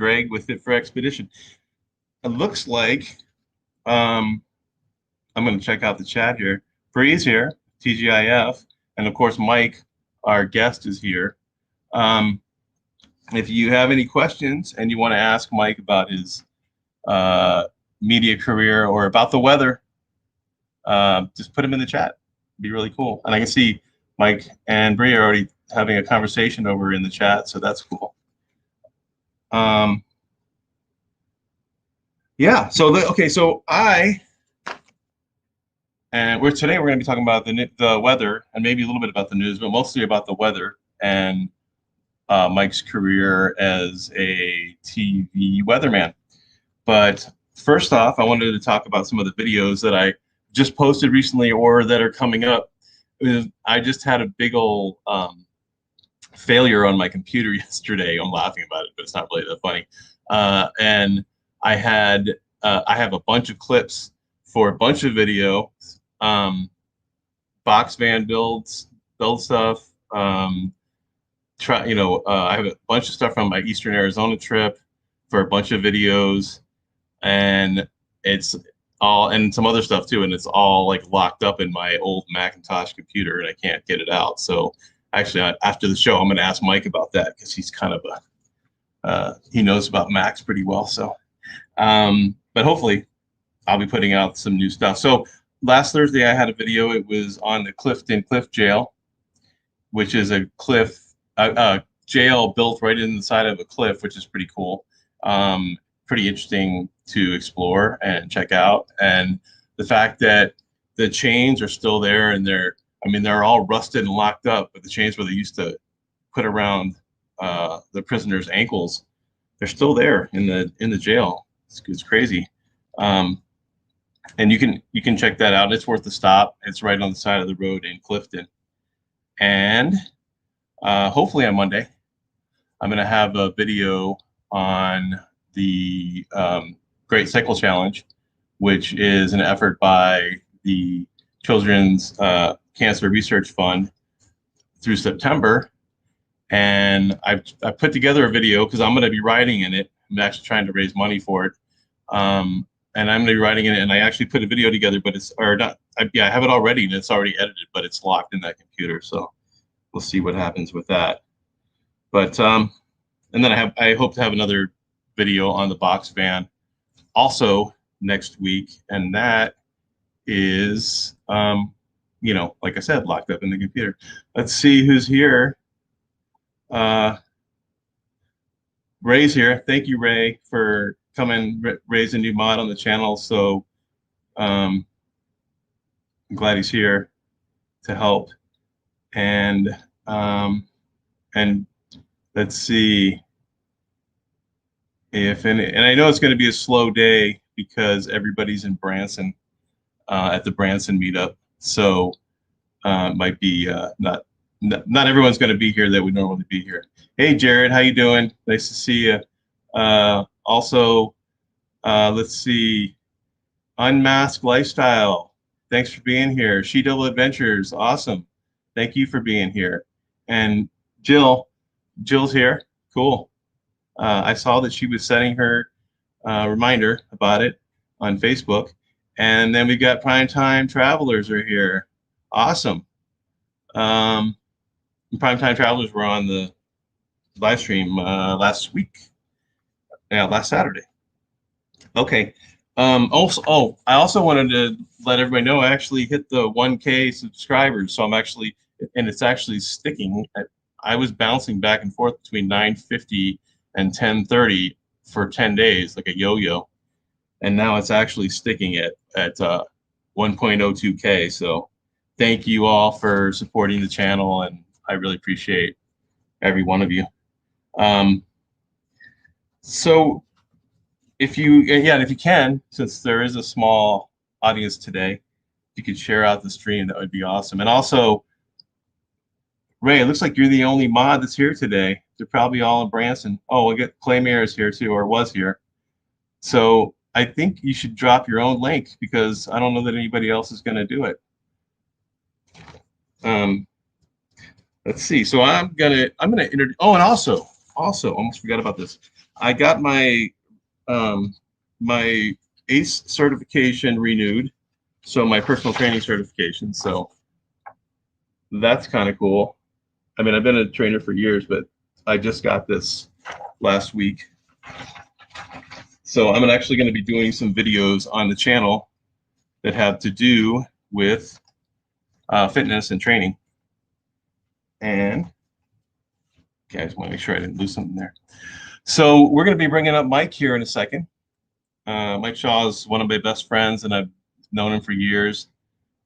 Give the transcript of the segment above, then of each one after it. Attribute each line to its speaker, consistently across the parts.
Speaker 1: Greg with Fit for Expedition. It looks like I'm going to check out the chat here. Bree's here, TGIF, and of course Mike, our guest, is here. If you have any questions and you want to ask Mike about his media career or about the weather, just put them in the chat. It'd be really cool. And I can see Mike and Bree are already having a conversation over in the chat, so that's cool. Yeah. So today we're going to be talking about the weather and maybe a little bit about the news, but mostly about the weather and Mike's career as a TV weatherman. But first off, I wanted to talk about some of the videos that I just posted recently or that are coming up. I just had a big old failure on my computer yesterday. I'm laughing about it, but it's not really that funny. And I have a bunch of clips for a bunch of video, box van build stuff. I have a bunch of stuff from my Eastern Arizona trip for a bunch of videos, and it's all, and some other stuff too, and it's all like locked up in my old Macintosh computer, and I can't get it out. So actually, after the show, I'm going to ask Mike about that because he's kind of he knows about Macs pretty well. So, but hopefully, I'll be putting out some new stuff. So last Thursday, I had a video. It was on the Clifton Cliff Jail, which is a jail built right in the side of a cliff, which is pretty cool. Pretty interesting to explore and check out. And the fact that the chains are still there, and they're all rusted and locked up, but the chains where they used to put around the prisoners' ankles, they're still there in the jail. It's crazy. And you can check that out. It's worth the stop. It's right on the side of the road in Clifton. And hopefully on Monday, I'm going to have a video on the Great Cycle Challenge, which is an effort by the Children's Cancer Research Fund through September. And I put together a video because I'm going to be riding in it. I'm actually trying to raise money for it. And I'm going to be writing in it, and I actually put a video together, but I have it all ready, and it's already edited, but it's locked in that computer. So we'll see what happens with that. But and then I hope to have another video on the box van also next week, and that is like I said, locked up in the computer. Let's see who's here. Ray's here. Thank you, Ray, for coming. Ray's a new mod on the channel, so I'm glad he's here to help. And let's see if any, and I know it's going to be a slow day because everybody's in Branson at the Branson meetup, so might be not everyone's going to be here that would normally be here. Hey Jared, how you doing? Nice to see you. Also, let's see, Unmasked Lifestyle, thanks for being here. She Devil Adventures, awesome, thank you for being here. And Jill's here, cool. I saw that she was setting her reminder about it on Facebook. And then we got Primetime Travelers are here, awesome. Primetime Travelers were on the live stream last Saturday. Okay. I also wanted to let everybody know I actually hit the 1K subscribers, so it's actually sticking. I was bouncing back and forth between 950 and 1030 for 10 days, like a yo-yo, and now it's actually sticking at 1.02K. So thank you all for supporting the channel, and I really appreciate every one of you. So if you can, since there is a small audience today, if you could share out the stream, that would be awesome. And also, Ray, it looks like you're the only mod that's here today. They're probably all in Branson. Oh, we'll get Claymere is here too, or was here. So I think you should drop your own link because I don't know that anybody else is going to do it. Let's see. So I'm gonna introduce. Oh, and also almost forgot about this. I got my ACE certification renewed, so my personal training certification. So that's kind of cool. I mean, I've been a trainer for years, but I just got this last week. So I'm actually going to be doing some videos on the channel that have to do with fitness and training. And okay, I just want to make sure I didn't lose something there. So we're going to be bringing up Mike here in a second. Mike Shaw is one of my best friends, and I've known him for years.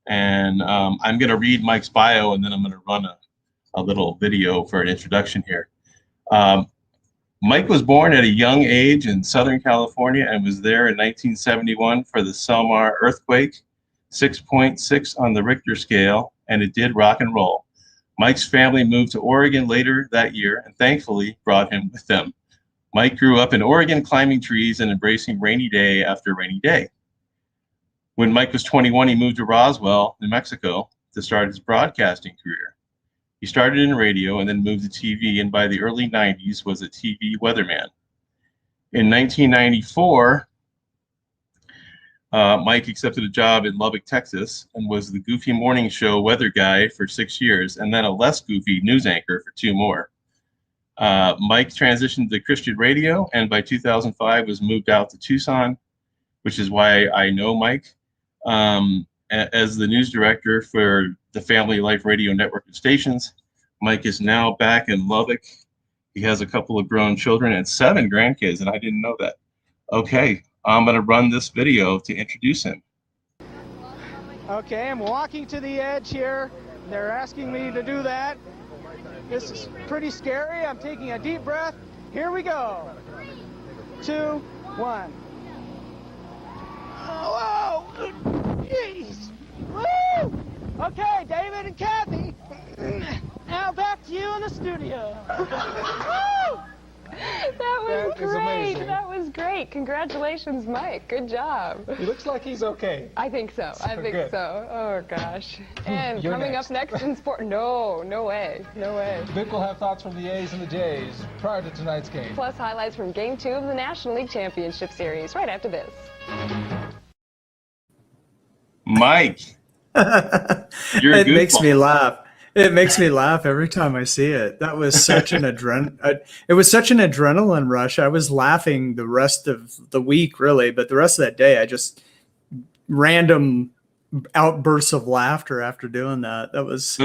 Speaker 1: And I'm going to read Mike's bio, and then I'm going to run a little video for an introduction here. Mike was born at a young age in Southern California and was there in 1971 for the Selmar earthquake, 6.6 on the Richter scale, and it did rock and roll. Mike's family moved to Oregon later that year and thankfully brought him with them. Mike grew up in Oregon, climbing trees and embracing rainy day after rainy day. When Mike was 21, he moved to Roswell, New Mexico to start his broadcasting career. He started in radio and then moved to TV, and by the early 90s was a TV weatherman. In 1994, Mike accepted a job in Lubbock, Texas, and was the goofy morning show weather guy for 6 years, and then a less goofy news anchor for 2 more. Mike transitioned to Christian radio, and by 2005 was moved out to Tucson, which is why I know Mike, as the news director for the Family Life Radio network of stations. Mike is now back in Lubbock. He has a couple of grown children and 7 grandkids, and I didn't know that. Okay, I'm going to run this video to introduce him.
Speaker 2: Okay, I'm walking to the edge here. They're asking me to do that. This is pretty scary. I'm taking a deep breath. Here we go. 2, 1. Oh, whoa! Jeez! Woo! Okay, David and Kathy. Now back to you in the studio. Woo!
Speaker 3: That was great. That was great. Congratulations, Mike. Good job.
Speaker 2: He looks like he's okay.
Speaker 3: I think so. I think
Speaker 2: good.
Speaker 3: so. Oh, gosh. And
Speaker 2: You're
Speaker 3: coming
Speaker 2: next.
Speaker 3: up next in sport. No way. No way.
Speaker 4: Vic will have thoughts from the A's and the Jays prior to tonight's game.
Speaker 3: Plus highlights from Game 2 of the National League Championship Series right after this.
Speaker 1: Mike, you're
Speaker 5: It makes me laugh. It makes me laugh every time I see it. That was such an it was such an adrenaline rush. I was laughing the rest of the week, really, but the rest of that day, I just random outbursts of laughter after doing that. That was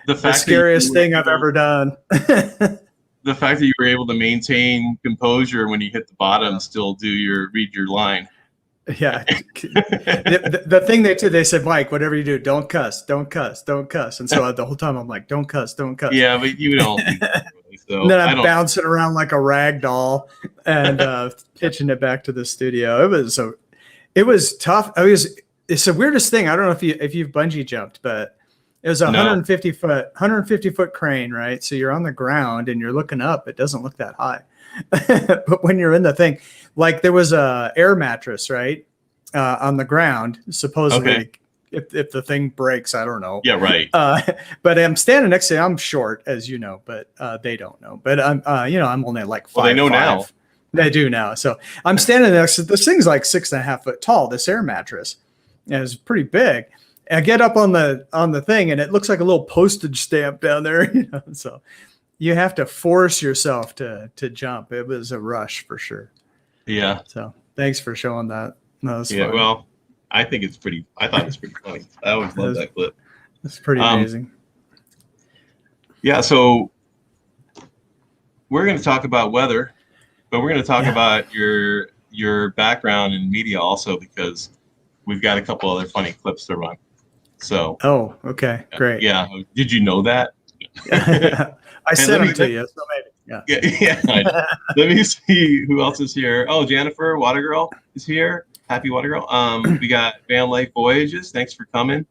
Speaker 5: the scariest thing I've ever done.
Speaker 1: The fact that you were able to maintain composure when you hit the bottom, still read your line.
Speaker 5: Yeah. The thing they said, Mike, whatever you do, don't cuss. And so the whole time I'm like, don't cuss.
Speaker 1: Yeah, but you don't. So
Speaker 5: and then I'm bouncing around like a rag doll and pitching it back to the studio. It was tough. It's the weirdest thing. I don't know if you've bungee jumped, but it was a 150 foot crane, right? So you're on the ground and you're looking up. It doesn't look that high. But when you're in the thing, like there was a air mattress, right, on the ground, supposedly. Okay. If the thing breaks, I don't know.
Speaker 1: Yeah, right.
Speaker 5: But I'm standing next to you. I'm short, as you know, but they don't know. But I'm only like 5'5".
Speaker 1: Well, they know now.
Speaker 5: They do now. So I'm standing next to this thing's like 6.5 foot tall. This air mattress, and it's pretty big. And I get up on the thing, and it looks like a little postage stamp down there. So you have to force yourself to jump. It was a rush for sure.
Speaker 1: Yeah.
Speaker 5: So thanks for showing that. That was fun.
Speaker 1: Well, I thought it's pretty funny. I always love that clip.
Speaker 5: It's pretty amazing.
Speaker 1: Yeah. So we're going to talk about weather, but we're going to talk about your background in media also, because we've got a couple other funny clips to run. So.
Speaker 5: Oh, okay. Great.
Speaker 1: Yeah. Did you know that?
Speaker 5: I sent them to you, so maybe.
Speaker 1: Yeah. Let me see who else is here. Oh, Jennifer Watergirl is here. Happy Watergirl. We got Van Life Voyages. Thanks for coming.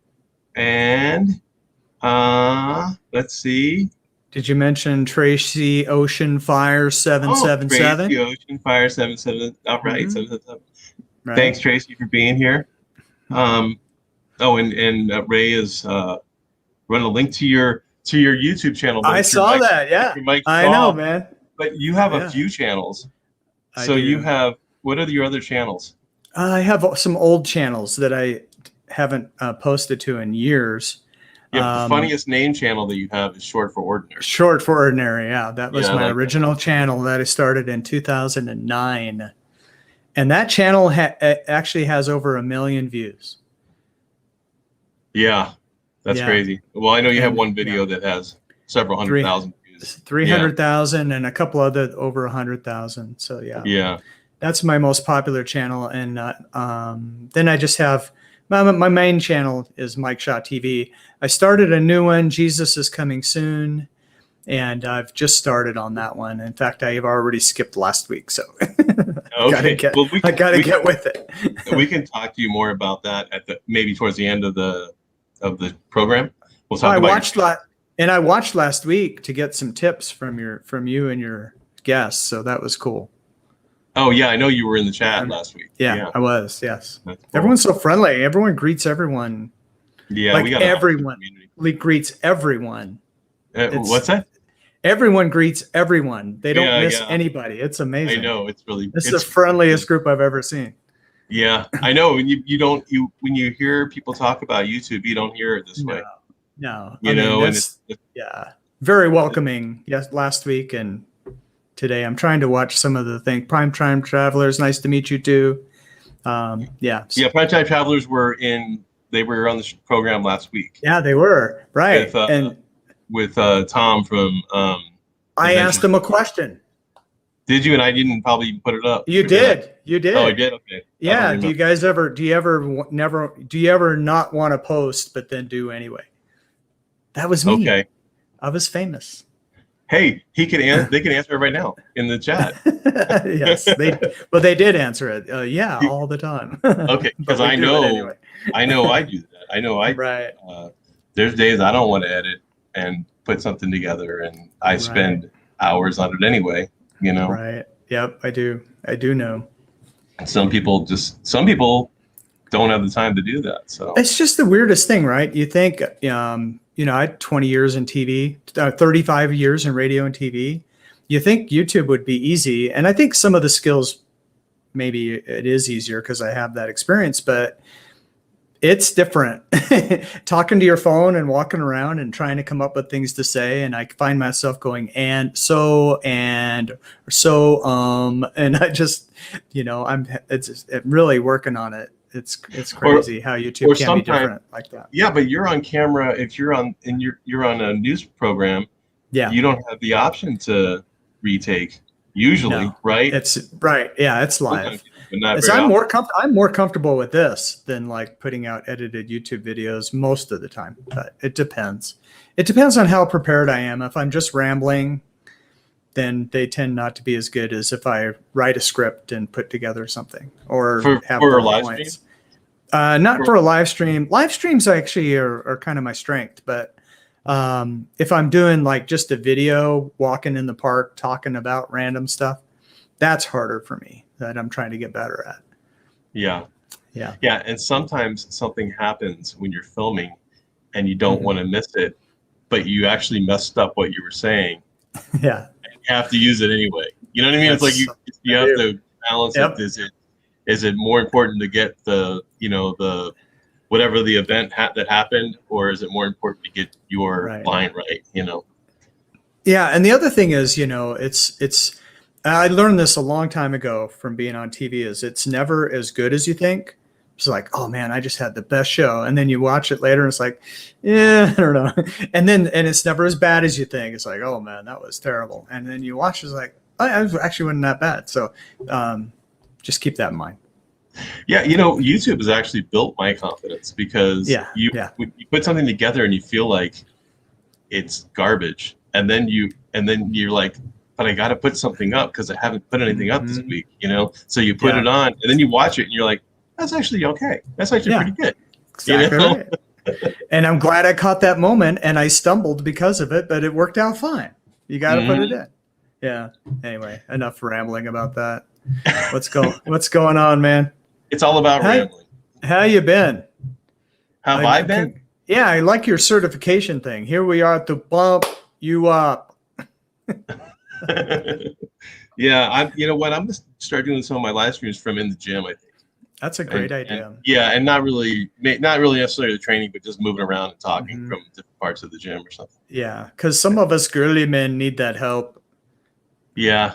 Speaker 1: And let's see.
Speaker 5: Did you mention Tracy Ocean Fire 777?
Speaker 1: Tracy Ocean Fire 777. All right, 777.
Speaker 5: Right.
Speaker 1: Thanks, Tracy, for being here. And Ray is running a link to your YouTube channel.
Speaker 5: I saw that. Yeah,
Speaker 1: Mike Shaw,
Speaker 5: I know, man.
Speaker 1: But you have a few channels. So you have, what are your other channels?
Speaker 5: I have some old channels that I haven't posted to in years.
Speaker 1: Yeah, the funniest name channel that you have is Short for Ordinary.
Speaker 5: Short for Ordinary, yeah. That was my
Speaker 1: like
Speaker 5: original channel that I started in 2009. And that channel actually has over 1 million views.
Speaker 1: Yeah, that's crazy. Well, I know you have one video that has several 100,000 views.
Speaker 5: 300,000 and a couple other over 100,000. So
Speaker 1: yeah,
Speaker 5: that's my most popular channel. And then I just have my main channel is Mike Shaw TV. I started a new one, Jesus is Coming Soon, and I've just started on that one. In fact, I've already skipped last week, so
Speaker 1: okay.
Speaker 5: I gotta get with it.
Speaker 1: We can talk to you more about that maybe towards the end of the program. We'll talk about.
Speaker 5: I watched last week to get some tips from you and your guests, so that was cool.
Speaker 1: Oh yeah, I know you were in the chat last week.
Speaker 5: Yeah, I was. Yes,
Speaker 1: cool.
Speaker 5: Everyone's so friendly. Everyone greets everyone.
Speaker 1: Yeah,
Speaker 5: like everyone greets everyone.
Speaker 1: What's that?
Speaker 5: Everyone greets everyone. They don't miss anybody. It's amazing.
Speaker 1: I know, it's
Speaker 5: the friendliest group I've ever seen.
Speaker 1: Yeah, I know. When when you hear people talk about YouTube, you don't hear it this way.
Speaker 5: No,
Speaker 1: it's
Speaker 5: very welcoming. Yes, last week and today I'm trying to watch some of the things. Prime Time Travelers, nice to meet you too. Prime
Speaker 1: Time Travelers were on the program last week.
Speaker 5: Yeah, they were right.
Speaker 1: With Tom from
Speaker 5: I asked him a question.
Speaker 1: Did you? And I didn't probably put it up.
Speaker 5: You did.
Speaker 1: Oh, I did. Okay.
Speaker 5: Yeah. Do you ever not want to post but then do anyway? That was me. Okay. I was famous.
Speaker 1: Hey, they can answer it right now in the chat.
Speaker 5: Yes, they did answer it. All the time.
Speaker 1: Okay, because I know I do that. I know
Speaker 5: right.
Speaker 1: There's days I don't want to edit and put something together, and I spend hours on it anyway.
Speaker 5: Right. Yep, I do know.
Speaker 1: Some people don't have the time to do that. So
Speaker 5: it's just the weirdest thing, right? You think, I had 20 years in TV, 35 years in radio and TV. You think YouTube would be easy. And I think some of the skills, maybe it is easier because I have that experience, but it's different. Talking to your phone and walking around and trying to come up with things to say. And I find myself going, and I just, I'm really working on it. It's crazy how YouTube can be different like that.
Speaker 1: Yeah, but you're on camera. If you're on a news program, you don't have the option to retake usually, right?
Speaker 5: It's right. Yeah, it's live. I'm more comfortable with this than like putting out edited YouTube videos most of the time. But it depends. It depends on how prepared I am. If I'm just rambling, then they tend not to be as good as if I write a script and put together something or have
Speaker 1: for a live
Speaker 5: points. Stream? Not for a live stream. Live streams actually are kind of my strength, but if I'm doing like just a video, walking in the park, talking about random stuff, that's harder for me. That I'm trying to get better at.
Speaker 1: Yeah. And sometimes something happens when you're filming and you don't want to miss it, but you actually messed up what you were saying.
Speaker 5: Yeah.
Speaker 1: You have to use it anyway. You know what I mean? It's like you have to balance it. Is it more important to get the whatever the event that happened, or is it more important to get your line right?
Speaker 5: Yeah, and the other thing is, it's I learned this a long time ago from being on TV. Is it's never as good as you think. It's like, oh man, I just had the best show, and then you watch it later, and it's like, I don't know, and it's never as bad as you think. It's like, oh man, that was terrible, and then you watch, it's like, oh, it actually wasn't that bad. So, just keep that in mind.
Speaker 1: Yeah, YouTube has actually built my confidence because you put something together and you feel like it's garbage, and then you're like, but I got to put something up because I haven't put anything up this week, So you put it on, and then you watch it, and you're like, that's actually okay. That's actually pretty good.
Speaker 5: Exactly right. And I'm glad I caught that moment, and I stumbled because of it, but it worked out fine. You got to put it in. Yeah. Anyway, enough rambling about that. What's going on, man?
Speaker 1: It's all about rambling.
Speaker 5: How you been?
Speaker 1: Have I been?
Speaker 5: Yeah, I like your certification thing. Here we are at the bump you up.
Speaker 1: Yeah, you know what? I'm gonna start doing some of my live streams from in the gym, I think.
Speaker 5: That's a great idea.
Speaker 1: Yeah, and not really necessarily the training, but just moving around and talking
Speaker 5: Mm-hmm.
Speaker 1: from different parts of the gym or something.
Speaker 5: Yeah, because some of us girly men need that help.
Speaker 1: Yeah,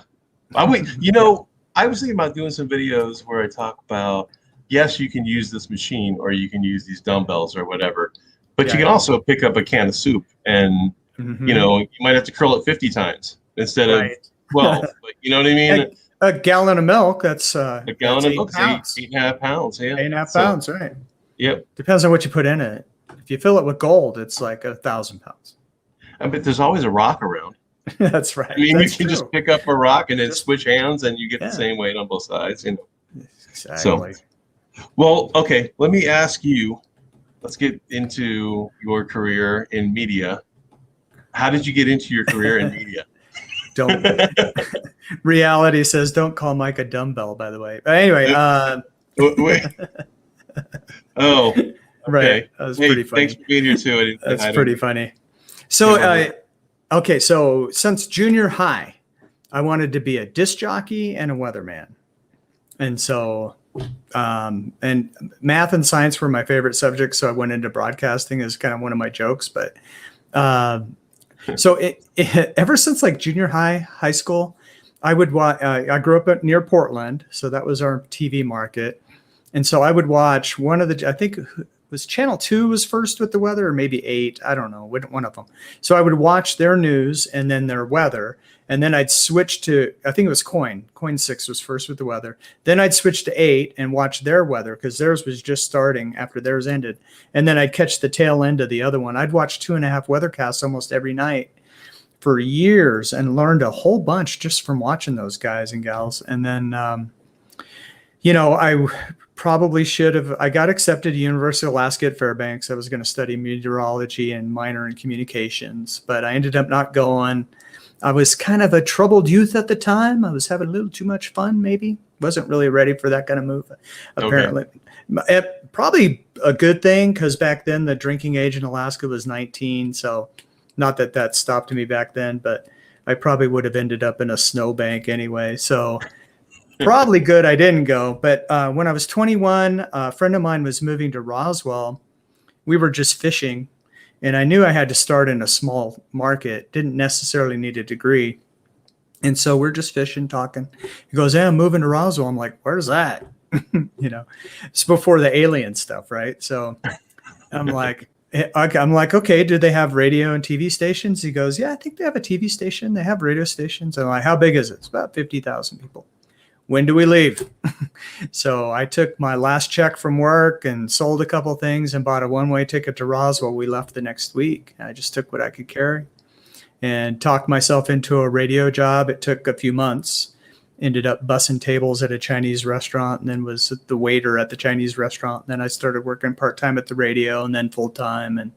Speaker 1: I was thinking about doing some videos where I talk about, yes, you can use this machine or you can use these dumbbells or whatever, but you can also pick up a can of soup and you might have to curl it 50 times instead of 12. But you know what I mean?
Speaker 5: A gallon of milk, that's
Speaker 1: a gallon of milk, 8.5 pounds. Yeah,
Speaker 5: 8.5 pounds, right?
Speaker 1: Yep.
Speaker 5: Depends on what you put in it. If you fill it with gold, it's like 1,000 pounds.
Speaker 1: But there's always a rock around.
Speaker 5: That's right.
Speaker 1: I mean,
Speaker 5: that's
Speaker 1: you can just pick up a rock and then switch hands, and you get the same weight on both sides. You know.
Speaker 5: Exactly.
Speaker 1: So, well, okay. Let me ask you. Let's get into your career in media. How did you get into your career in media?
Speaker 5: Reality says don't call Mike a dumbbell, by the way. But anyway,
Speaker 1: wait. Oh, okay.
Speaker 5: Right. That was pretty funny.
Speaker 1: Thanks for being here too.
Speaker 5: That's pretty funny. So, okay. So since junior high, I wanted to be a disc jockey and a weatherman. And so, and math and science were my favorite subjects. So I went into broadcasting as kind of one of my jokes, but, so ever since like junior high school, I would watch. I grew up near Portland, so that was our TV market, and so I would watch one of the. I think it was Channel 2 was first with the weather, or maybe 8. I don't know, one of them. So I would watch their news and then their weather, and then I'd switch to. I think it was Coin 6 was first with the weather. Then I'd switch to 8 and watch their weather because theirs was just starting after theirs ended, and then I'd catch the tail end of the other one. I'd watch 2.5 weathercasts almost every night for years and learned a whole bunch just from watching those guys and gals. And then, I probably should have, I got accepted to University of Alaska at Fairbanks. I was going to study meteorology and minor in communications, but I ended up not going. I was kind of a troubled youth at the time. I was having a little too much fun, maybe. Wasn't really ready for that kind of move, apparently. Okay. Probably a good thing because back then the drinking age in Alaska was 19, so not that stopped me back then, but I probably would have ended up in a snowbank anyway. So probably good I didn't go. But when I was 21, a friend of mine was moving to Roswell. We were just fishing, and I knew I had to start in a small market. Didn't necessarily need a degree. And so we're just fishing, talking. He goes, "Hey, I'm moving to Roswell." I'm like, "Where's that?" It's before the alien stuff, right? So I'm like, okay, do they have radio and TV stations? He goes, "Yeah, I think they have a TV station. They have radio stations." I'm like, "How big is it?" It's about 50,000 people. When do we leave? So I took my last check from work and sold a couple things and bought a one-way ticket to Roswell. We left the next week. I just took what I could carry and talked myself into a radio job. It took a few months. Ended up bussing tables at a Chinese restaurant and then was the waiter at the Chinese restaurant. Then I started working part-time at the radio and then full-time. And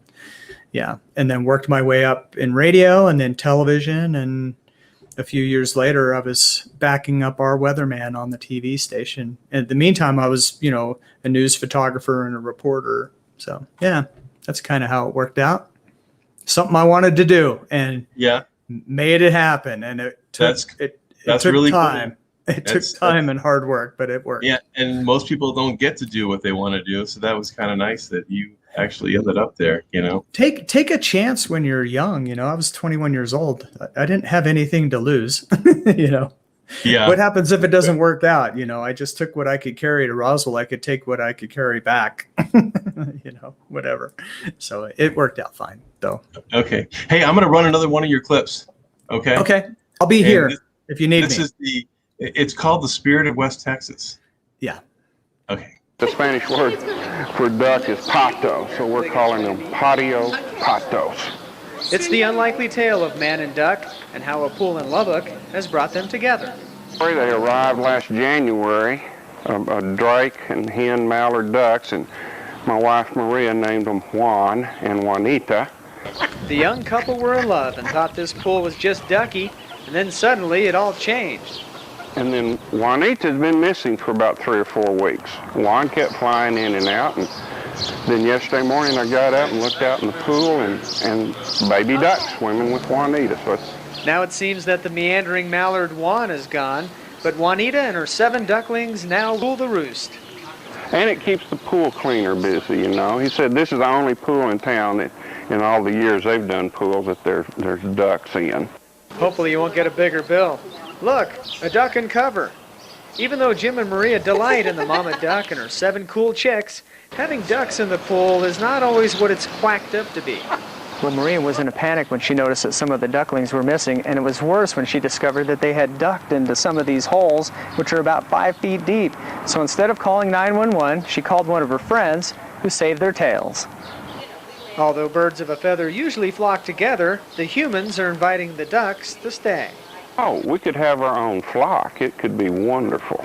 Speaker 5: and then worked my way up in radio and then television. And a few years later, I was backing up our weatherman on the TV station. And in the meantime, I was, a news photographer and a reporter. So that's kind of how it worked out. Something I wanted to do and made it happen. And it took, It took really time. Cool. It took time and hard work, but it worked. Yeah,
Speaker 1: and most people don't get to do what they want to do, so that was kind of nice that you actually ended up there.
Speaker 5: Take a chance when you're young. I was 21 years old. I didn't have anything to lose.
Speaker 1: Yeah.
Speaker 5: What happens if it doesn't work out? I just took what I could carry to Roswell. I could take what I could carry back. Whatever. So it worked out fine, though.
Speaker 1: Okay. Hey, I'm gonna run another one of your clips. Okay.
Speaker 5: Okay. I'll be here. If you need me.
Speaker 1: It's called the Spirit of West Texas.
Speaker 5: Yeah.
Speaker 1: Okay.
Speaker 6: The Spanish word for duck is pato, so we're calling them patio patos.
Speaker 2: It's the unlikely tale of man and duck and how a pool in Lubbock has brought them together.
Speaker 6: They arrived last January, a drake and hen mallard ducks, and my wife Maria named them Juan and Juanita.
Speaker 2: The young couple were in love and thought this pool was just ducky. And then suddenly it all changed.
Speaker 6: And then Juanita's been missing for about 3 or 4 weeks. Juan kept flying in and out. And then yesterday morning I got up and looked out in the pool and baby ducks swimming with Juanita. So
Speaker 2: Now it seems that the meandering mallard Juan is gone, but Juanita and her 7 ducklings now rule the roost.
Speaker 6: And it keeps the pool cleaner busy, you know. He said this is the only pool in town that in all the years they've done pools that there's ducks in.
Speaker 2: Hopefully you won't get a bigger bill. Look, a duck in cover. Even though Jim and Maria delight in the mama duck and her 7 cool chicks, having ducks in the pool is not always what it's quacked up to be. Well, Maria was in a panic when she noticed that some of the ducklings were missing, and it was worse when she discovered that they had ducked into some of these holes, which are about 5 feet deep. So instead of calling 911, she called one of her friends, who saved their tails. Although birds of a feather usually flock together, the humans are inviting the ducks to stay.
Speaker 6: Oh, we could have our own flock. It could be wonderful.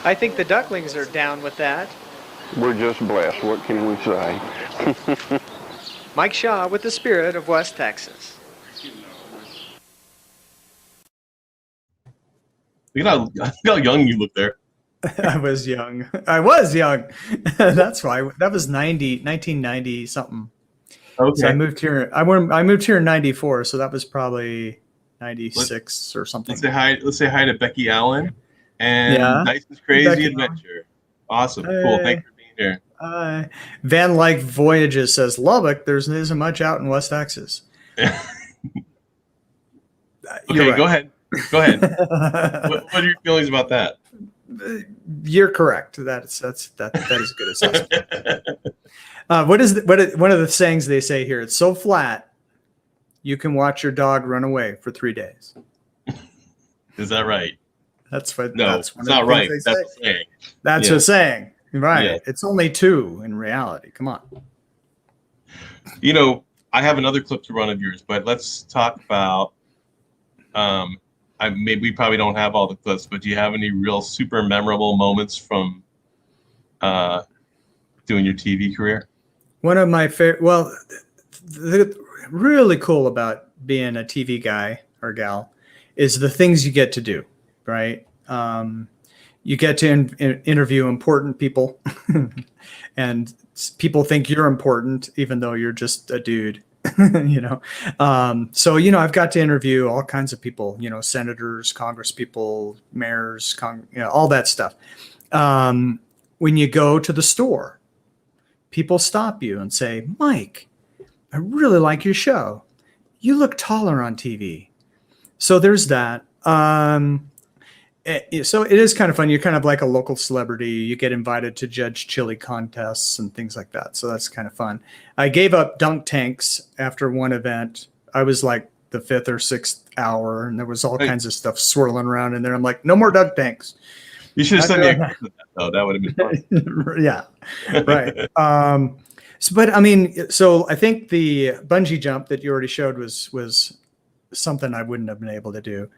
Speaker 2: I think the ducklings are down with that.
Speaker 6: We're just blessed. What can we say?
Speaker 2: Mike Shaw with the Spirit of West Texas.
Speaker 1: Look at how young you look there.
Speaker 5: I was young. I was young. That's why. That was 1990 something.
Speaker 1: Okay.
Speaker 5: So I moved here. I moved here in 94, so that was probably 96 or something.
Speaker 1: Let's say hi to Becky Allen and Nice and Crazy
Speaker 5: Becky
Speaker 1: Adventure. Awesome. Cool. Thank you for being here.
Speaker 5: Van Lyke Voyages says Lubbock. There isn't much out in West Texas.
Speaker 1: Okay,
Speaker 5: right.
Speaker 1: Go ahead. What are your feelings about that?
Speaker 5: You're correct. That is a good assessment. One of the sayings they say here? It's so flat, you can watch your dog run away for 3 days.
Speaker 1: Is that right?
Speaker 5: That's what.
Speaker 1: No,
Speaker 5: that's
Speaker 1: it's not right. That's a saying.
Speaker 5: That's a saying. Right.
Speaker 1: Yeah.
Speaker 5: It's only 2 in reality. Come on.
Speaker 1: You know, I have another clip to run of yours, but let's talk about. Maybe we probably don't have all the clips, but do you have any real super memorable moments from doing your TV career?
Speaker 5: One of my favorite. Well, the really cool about being a TV guy or gal is the things you get to do. Right. You get to interview important people and people think you're important, even though you're just a dude, you know? So, you know, I've got to interview all kinds of people, you know, senators, congress people, mayors, you know, all that stuff. When you go to the store, people stop you and say, Mike, I really like your show. You look taller on TV. So there's that. So it is kind of fun. You're kind of like a local celebrity. You get invited to judge chili contests and things like that. So that's kind of fun. I gave up dunk tanks after one event. I was like the 5th or 6th hour, and there was all kinds of stuff swirling around in there. I'm like, no more dunk tanks.
Speaker 1: You should have sent me a clip of that, though. That would have been fun.
Speaker 5: Yeah, right. But I mean, so I think the bungee jump that you already showed was something I wouldn't have been able to do.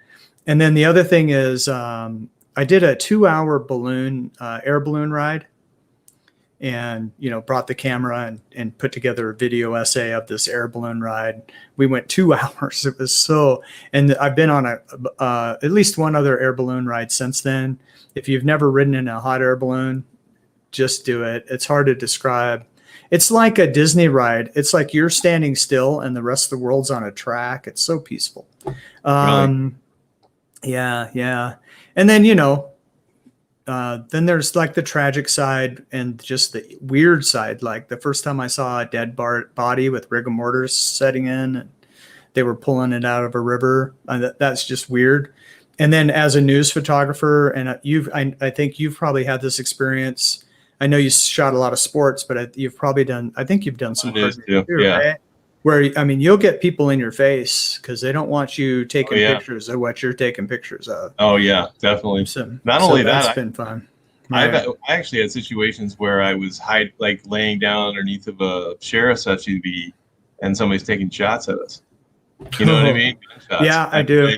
Speaker 5: And then the other thing is I did a 2-hour air balloon ride and, you know, brought the camera and put together a video essay of this air balloon ride. We went 2 hours. It was and I've been on at least one other air balloon ride since then. If you've never ridden in a hot air balloon, just do it. It's hard to describe. It's like a Disney ride. It's like you're standing still and the rest of the world's on a track. It's so peaceful.
Speaker 1: Really?
Speaker 5: Yeah. And then, you know, then there's like the tragic side and just the weird side. Like the first time I saw a dead body with rigor mortis setting in, and they were pulling it out of a river. That's just weird. And then as a news photographer, and I think you've probably had this experience. I know you shot a lot of sports, but I think you've done some
Speaker 1: news too,
Speaker 5: right? Where, I mean, you'll get people in your face because they don't want you taking pictures of what you're taking pictures of.
Speaker 1: Oh yeah, definitely.
Speaker 5: So,
Speaker 1: Not only
Speaker 5: that's
Speaker 1: that,
Speaker 5: been fun.
Speaker 1: I
Speaker 5: Right.
Speaker 1: actually had situations where I was laying down underneath of a sheriff's SUV, and somebody's taking shots at us. You know what I mean? Gunshots.
Speaker 5: Yeah, I do.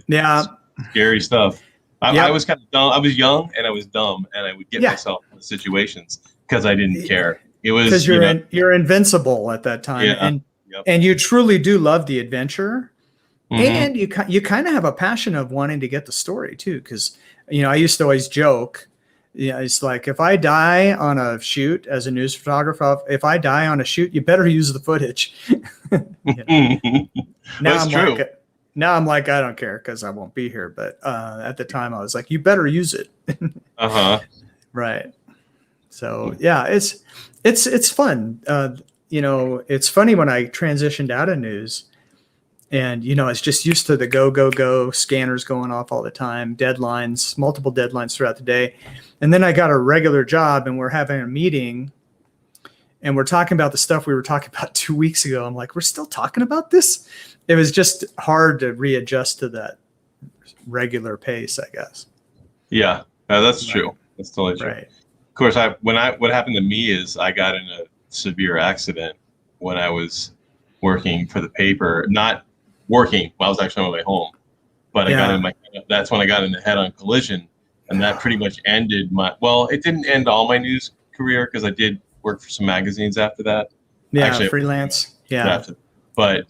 Speaker 5: Yeah.
Speaker 1: Scary stuff. I was kind of dumb. I was young and I was dumb, and I would get myself in situations because I didn't care. It was
Speaker 5: because you're invincible at that time, and you truly do love the adventure, and you kind of have a passion of wanting to get the story too. Because you know, I used to always joke, it's like if I die on a shoot as a news photographer, if I die on a shoot, you better use the footage. Now
Speaker 1: That's true.
Speaker 5: Now I'm like, I don't care because I won't be here. But at the time, I was like, you better use it. Right. So yeah, it's fun. It's funny when I transitioned out of news, and it's just used to the go scanners going off all the time, deadlines, multiple deadlines throughout the day, and then I got a regular job, and we're having a meeting, and we're talking about the stuff we were talking about 2 weeks ago. I'm like, we're still talking about this? It was just hard to readjust to that regular pace, I guess.
Speaker 1: Yeah, that's true. That's totally true.
Speaker 5: Right.
Speaker 1: Of course, what happened to me is I got in a severe accident when I was working for the paper. Not working, I was actually on my way home, but that's when I got in a head-on collision, and that pretty much ended it didn't end all my news career because I did work for some magazines after that.
Speaker 5: Yeah,
Speaker 1: actually,
Speaker 5: freelance. Yeah.
Speaker 1: But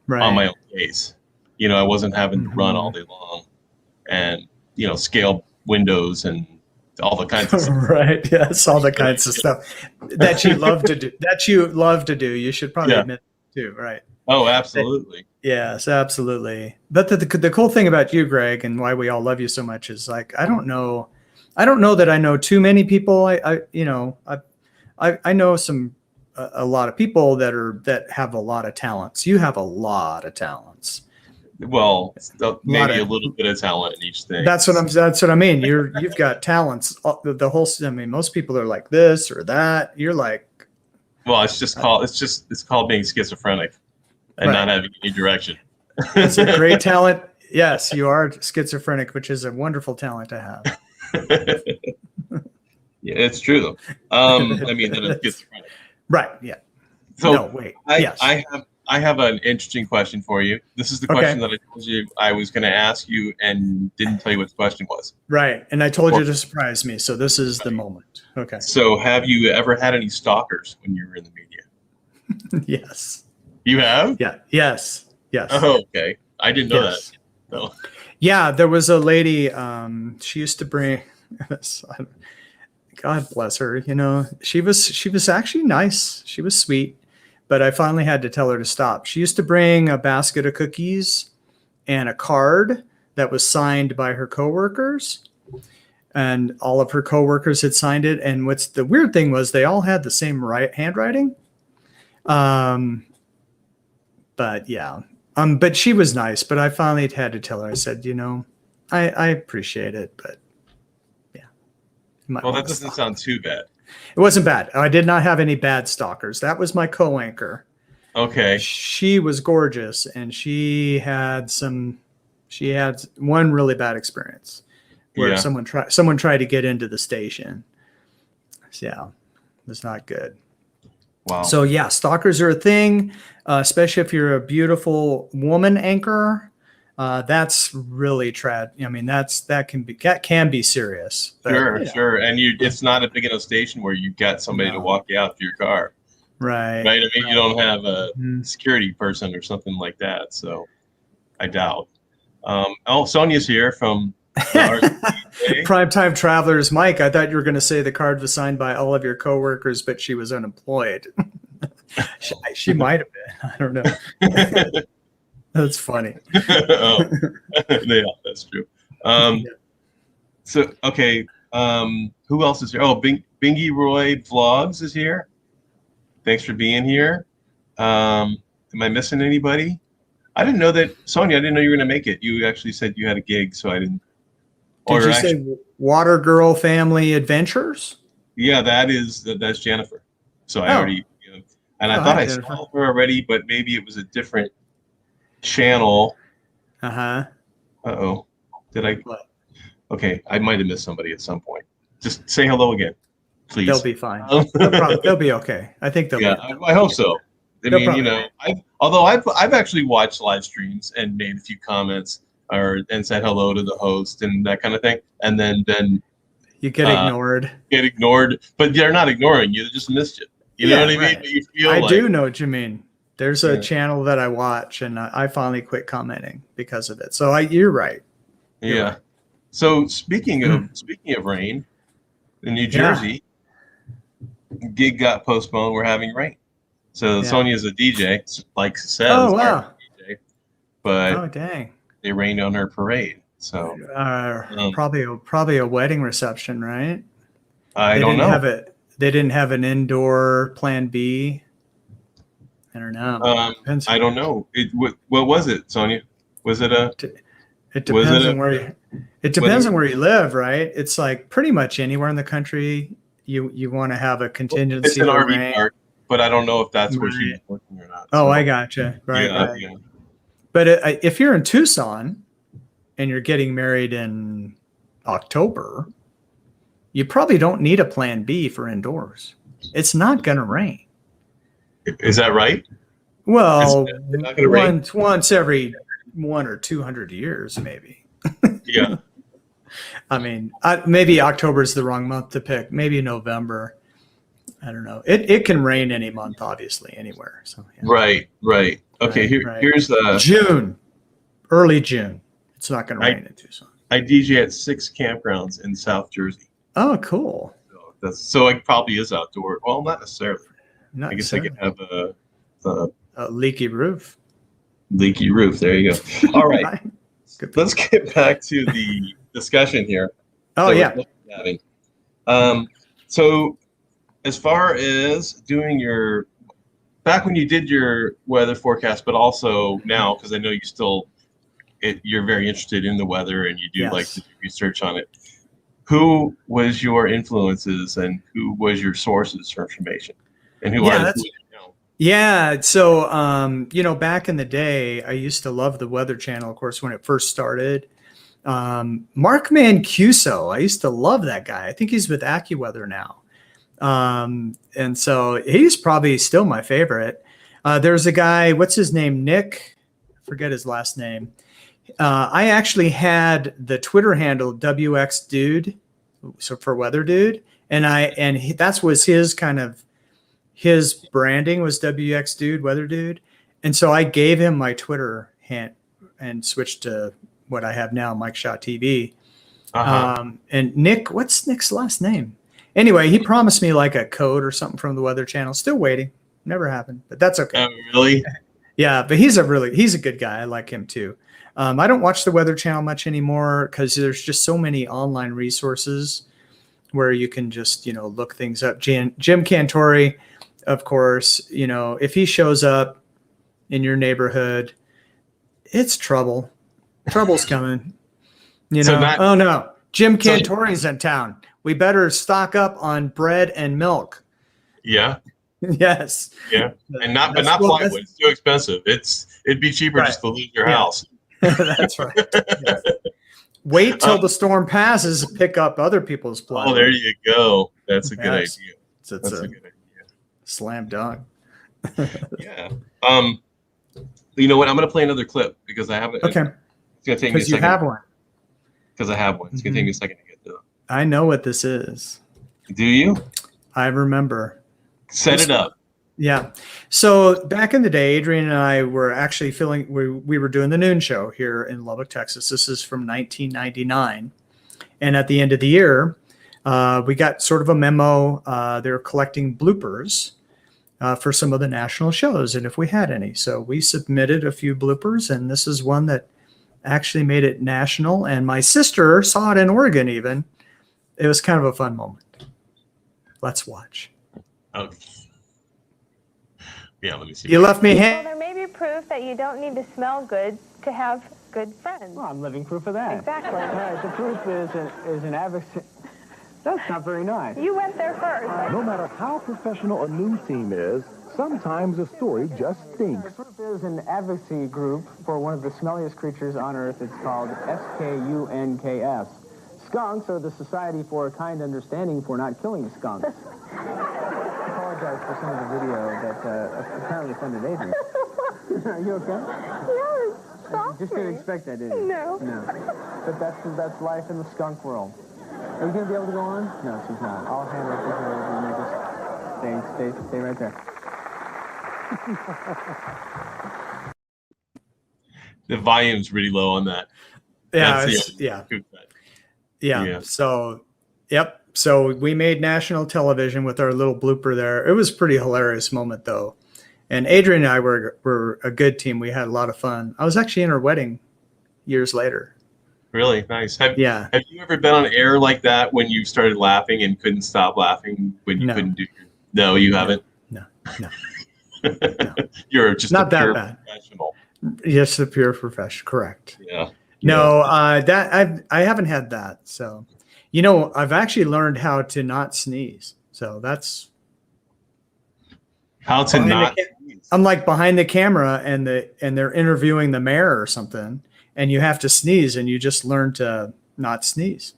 Speaker 5: Right.
Speaker 1: on my own case, I wasn't having to run all day long and, scale windows and all the kinds of stuff.
Speaker 5: Right. Yes. All the kinds of stuff that you love to do. You should probably admit too. Right.
Speaker 1: Oh, absolutely.
Speaker 5: Yes, absolutely. But the cool thing about you, Greg, and why we all love you so much is like, I don't know that I know too many people. I know a lot of people that have a lot of talents. You have a lot of talents.
Speaker 1: Well, maybe a little bit of talent in each thing.
Speaker 5: That's what I mean. You've got talents. The whole. I mean, most people are like this or that. You're like.
Speaker 1: Well, it's called being schizophrenic and not having any direction.
Speaker 5: It's a great talent. Yes, you are schizophrenic, which is a wonderful talent to have.
Speaker 1: Yeah, it's true. I mean, that I'm schizophrenic.
Speaker 5: Right. Yeah.
Speaker 1: So
Speaker 5: no, wait. Yes.
Speaker 1: I have an interesting question for you. This is the question that I told you I was going to ask you and didn't tell you what the question was.
Speaker 5: Right. And I told you to surprise me. So this is the moment. Okay.
Speaker 1: So have you ever had any stalkers when you were in the media?
Speaker 5: Yes.
Speaker 1: You have?
Speaker 5: Yeah. Yes. Yes.
Speaker 1: Oh, okay. I didn't know that. No.
Speaker 5: Yeah. There was a lady, she used to bring, God bless her. She was actually nice. She was sweet. But I finally had to tell her to stop. She used to bring a basket of cookies and a card that was signed by her coworkers, and all of her coworkers had signed it. And what's the weird thing was they all had the same handwriting. But yeah, but she was nice. But I finally had to tell her. I said, I appreciate it, but yeah.
Speaker 1: Well, that doesn't sound too bad.
Speaker 5: It wasn't bad. I did not have any bad stalkers. That was my co-anchor.
Speaker 1: Okay.
Speaker 5: She was gorgeous, and she had one really bad experience where someone tried to get into the station. Yeah, it was not good.
Speaker 1: Wow.
Speaker 5: So yeah, stalkers are a thing, especially if you're a beautiful woman anchor. That's really I mean, that can be serious. But,
Speaker 1: sure. And it's not a big enough station where you got somebody to walk you out to your car.
Speaker 5: Right.
Speaker 1: Right. I mean, you don't have a security person or something like that. So I doubt. Sonia's here from
Speaker 5: Primetime Travelers. Mike, I thought you were going to say the card was signed by all of your coworkers, but she was unemployed. She might have been. I don't know. That's funny.
Speaker 1: Yeah, that's true. So, okay. Who else is here? Oh, Bingy Roy Vlogs is here. Thanks for being here. Am I missing anybody? I didn't know that. Sonia, I didn't know you were going to make it. You actually said you had a gig, so I didn't.
Speaker 5: Did you say Water Girl Family Adventures?
Speaker 1: Yeah, that's Jennifer. So I already, and I thought I saw her already, but maybe it was a different channel. Uh-oh. Did I? What? Okay, I might have missed somebody at some point. Just say hello again, please.
Speaker 5: They'll be fine. They'll be okay. I think they'll be okay.
Speaker 1: I hope so. I mean, I've actually watched live streams and made a few comments and said hello to the host and that kind of thing. And then
Speaker 5: you get ignored.
Speaker 1: But they're not ignoring you. They just missed you. You know what I mean? You feel
Speaker 5: I do know what you mean. There's a channel that I watch, and I finally quit commenting because of it. So you're right. You're right.
Speaker 1: So speaking of rain, in New Jersey, gig got postponed. We're having rain. So Sonia's a DJ, like I said.
Speaker 5: Oh wow.
Speaker 1: DJ, but
Speaker 5: oh dang.
Speaker 1: It rained on her parade. So
Speaker 5: probably a wedding reception, right?
Speaker 1: I don't know.
Speaker 5: They didn't have an indoor plan B. I don't know.
Speaker 1: I don't know. What was it, Sonia? Was it a?
Speaker 5: It depends on where you live, right? It's like pretty much anywhere in the country you want to have a contingency.
Speaker 1: It's an RV park, but I don't know if that's where she's working or not.
Speaker 5: Oh, I gotcha. Right. Yeah. But if you're in Tucson and you're getting married in October, you probably don't need a plan B for indoors. It's not going to rain.
Speaker 1: Is that right?
Speaker 5: Well, once every 100 or 200 years, maybe.
Speaker 1: Yeah.
Speaker 5: I mean, maybe October is the wrong month to pick. Maybe November. I don't know. It can rain any month, obviously, anywhere. So yeah.
Speaker 1: Right. Okay, here's
Speaker 5: June, early June. It's not going to rain in Tucson.
Speaker 1: I DJ at 6 campgrounds in South Jersey.
Speaker 5: Oh, cool.
Speaker 1: So it probably is outdoor. Well, not necessarily.
Speaker 5: Not
Speaker 1: I guess
Speaker 5: necessarily.
Speaker 1: I could have
Speaker 5: a leaky roof.
Speaker 1: Leaky roof. There you go. All right. Let's get back to the discussion here.
Speaker 5: Oh, yeah.
Speaker 1: So as far as doing back when you did your weather forecast, but also now, because I know you're very interested in the weather and you do like to do research on it. Who was your influences and who was your sources for information? And who are you?
Speaker 5: Yeah. So, back in the day, I used to love the Weather Channel, of course, when it first started. Mark Mancuso, I used to love that guy. I think he's with AccuWeather now. And so he's probably still my favorite. There's a guy, what's his name? Nick, I forget his last name. I actually had the Twitter handle WX Dude, so for Weather Dude, that was his branding was WX Dude, Weather Dude, and so I gave him my Twitter hand and switched to what I have now, Mike Shaw TV. And Nick, what's Nick's last name? Anyway, he promised me like a code or something from the Weather Channel. Still waiting, never happened, but that's okay.
Speaker 1: Really?
Speaker 5: Yeah, but he's a good guy. I like him too. I don't watch the Weather Channel much anymore because there's just so many online resources where you can just, look things up. Jim Cantori, of course, if he shows up in your neighborhood, it's trouble. Trouble's coming. Oh no, Jim Cantori's in town. We better stock up on bread and milk.
Speaker 1: Yeah.
Speaker 5: Yes.
Speaker 1: Yeah. And not plywood. It's too expensive. It'd be cheaper just to leave your house.
Speaker 5: That's right. Yes. Wait till the storm passes to pick up other people's plywood.
Speaker 1: Oh, there you go. That's a good idea.
Speaker 5: That's a good idea. Slam dunk.
Speaker 1: Yeah. You know what? I'm going to play another clip because I haven't.
Speaker 5: Okay.
Speaker 1: It's going to take me a second.
Speaker 5: Because you have one.
Speaker 1: Because I have one. It's going to take me a second to get to it.
Speaker 5: I know what this is.
Speaker 1: Do you?
Speaker 5: I remember.
Speaker 1: Set it up.
Speaker 5: Yeah. So back in the day, Adrian and I were actually we were doing the noon show here in Lubbock, Texas. This is from 1999. And at the end of the year, we got sort of a memo. They were collecting bloopers for some of the national shows, and if we had any. So we submitted a few bloopers, and this is one that actually made it national. And my sister saw it in Oregon even. It was kind of a fun moment. Let's watch.
Speaker 1: Oh. Yeah, let me see.
Speaker 5: You left me
Speaker 7: Well, there may be proof that you don't need to smell good to have good friends.
Speaker 8: Well, I'm living proof of that.
Speaker 7: Exactly.
Speaker 8: All right, the proof is an advocacy. That's not very nice.
Speaker 7: You went there first.
Speaker 9: No matter how professional a news team is, sometimes a story just stinks.
Speaker 8: The proof is an advocacy group for one of the smelliest creatures on Earth. It's called SKUNKS. Skunks are the Society for a Kind Understanding for Not Killing Skunks. I apologize for some of the video that apparently offended Adrian. Are you okay?
Speaker 7: Yes.
Speaker 8: You just didn't expect that, did you?
Speaker 7: No.
Speaker 8: No. But that's life in the skunk world. Are you going to be able to go on? No, she's not. I'll handle it for her. You just stay right there.
Speaker 1: The volume's really low on that.
Speaker 5: Yeah. So, yep. So we made national television with our little blooper there. It was a pretty hilarious moment, though. And Adrian and I were a good team. We had a lot of fun. I was actually in her wedding years later.
Speaker 1: Really nice. Have
Speaker 5: Yeah.
Speaker 1: Have you ever been on air like that when you started laughing and couldn't stop laughing when you
Speaker 5: No.
Speaker 1: couldn't do? No, you haven't.
Speaker 5: No. No.
Speaker 1: You're just
Speaker 5: Not
Speaker 1: a
Speaker 5: that
Speaker 1: pure
Speaker 5: bad.
Speaker 1: professional.
Speaker 5: Yes, the pure profession. Correct.
Speaker 1: Yeah.
Speaker 5: No, that I haven't had that. So, I've actually learned how to not sneeze. So that's
Speaker 1: How to not.
Speaker 5: I'm like behind the camera and they're interviewing the mayor or something, and you have to sneeze, and you just learn to not sneeze.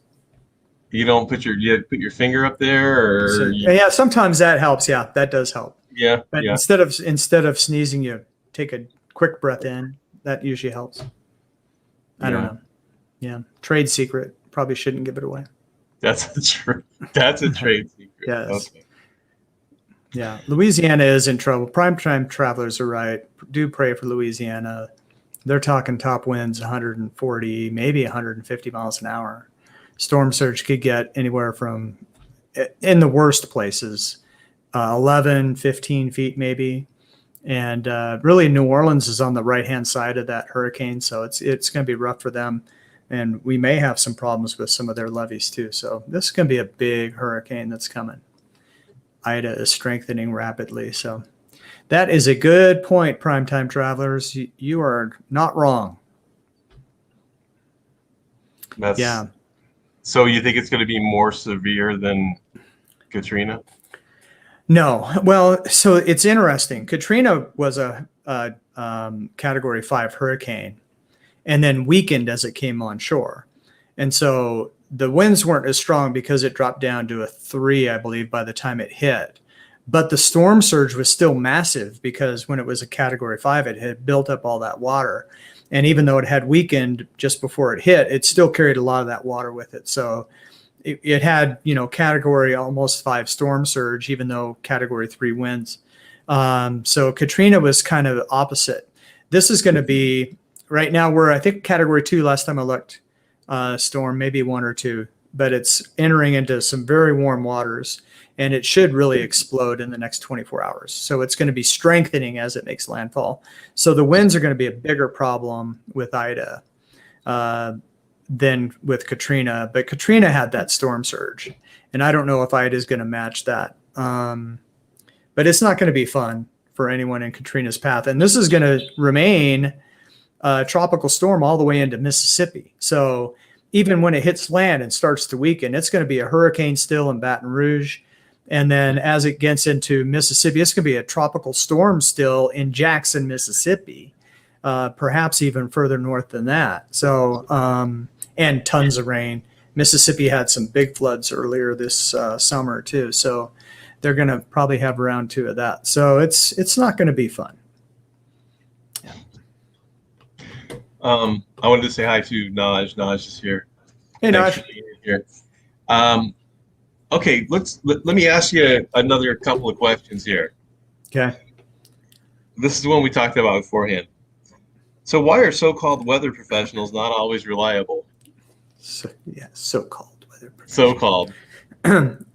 Speaker 1: You don't put your finger up there, or
Speaker 5: So, yeah, sometimes that helps. Yeah, that does help.
Speaker 1: yeah,
Speaker 5: But
Speaker 1: yeah.
Speaker 5: instead of sneezing, you take a quick breath in. That usually helps. I don't know. Yeah, trade secret. Probably shouldn't give it away.
Speaker 1: That's a trade secret.
Speaker 5: Yes.
Speaker 1: Okay.
Speaker 5: Yeah, Louisiana is in trouble. Primetime travelers are right. Do pray for Louisiana. They're talking top winds 140, maybe 150 miles an hour. Storm surge could get anywhere from, in the worst places, 11, 15 feet maybe. And really, New Orleans is on the right-hand side of that hurricane, so it's going to be rough for them. And we may have some problems with some of their levees too. So this is going to be a big hurricane that's coming. Ida is strengthening rapidly. So that is a good point, primetime travelers. You are not wrong. Yeah.
Speaker 1: So you think it's going to be more severe than Katrina?
Speaker 5: No. Well, so it's interesting. Katrina was a Category 5 hurricane and then weakened as it came on shore. And so the winds weren't as strong because it dropped down to a 3, I believe, by the time it hit. But the storm surge was still massive because when it was a Category 5, it had built up all that water. And even though it had weakened just before it hit, it still carried a lot of that water with it. So it had, Category almost 5 storm surge, even though Category 3 winds. So Katrina was kind of opposite. This is going to be, right now we're, I think, Category 2 last time I looked. Storm, maybe 1 or 2, but it's entering into some very warm waters, and it should really explode in the next 24 hours. So it's going to be strengthening as it makes landfall. So the winds are going to be a bigger problem with Ida than with Katrina, but Katrina had that storm surge, and I don't know if Ida is going to match that. But it's not going to be fun for anyone in Katrina's path, and this is going to remain tropical storm all the way into Mississippi. So even when it hits land and starts to weaken, it's going to be a hurricane still in Baton Rouge. And then as it gets into Mississippi, it's going to be a tropical storm still in Jackson, Mississippi, perhaps even further north than that. So, and tons of rain. Mississippi had some big floods earlier this summer too. So they're going to probably have round 2 of that. So it's not going to be fun.
Speaker 1: I wanted to say hi to Naj. Naj is here.
Speaker 5: Hey,
Speaker 1: Thanks
Speaker 5: Naj.
Speaker 1: for being here. Okay, let me ask you another couple of questions here.
Speaker 5: Okay.
Speaker 1: This is the one we talked about beforehand. So why are so-called weather professionals not always reliable?
Speaker 5: So-called weather professionals.
Speaker 1: So-called.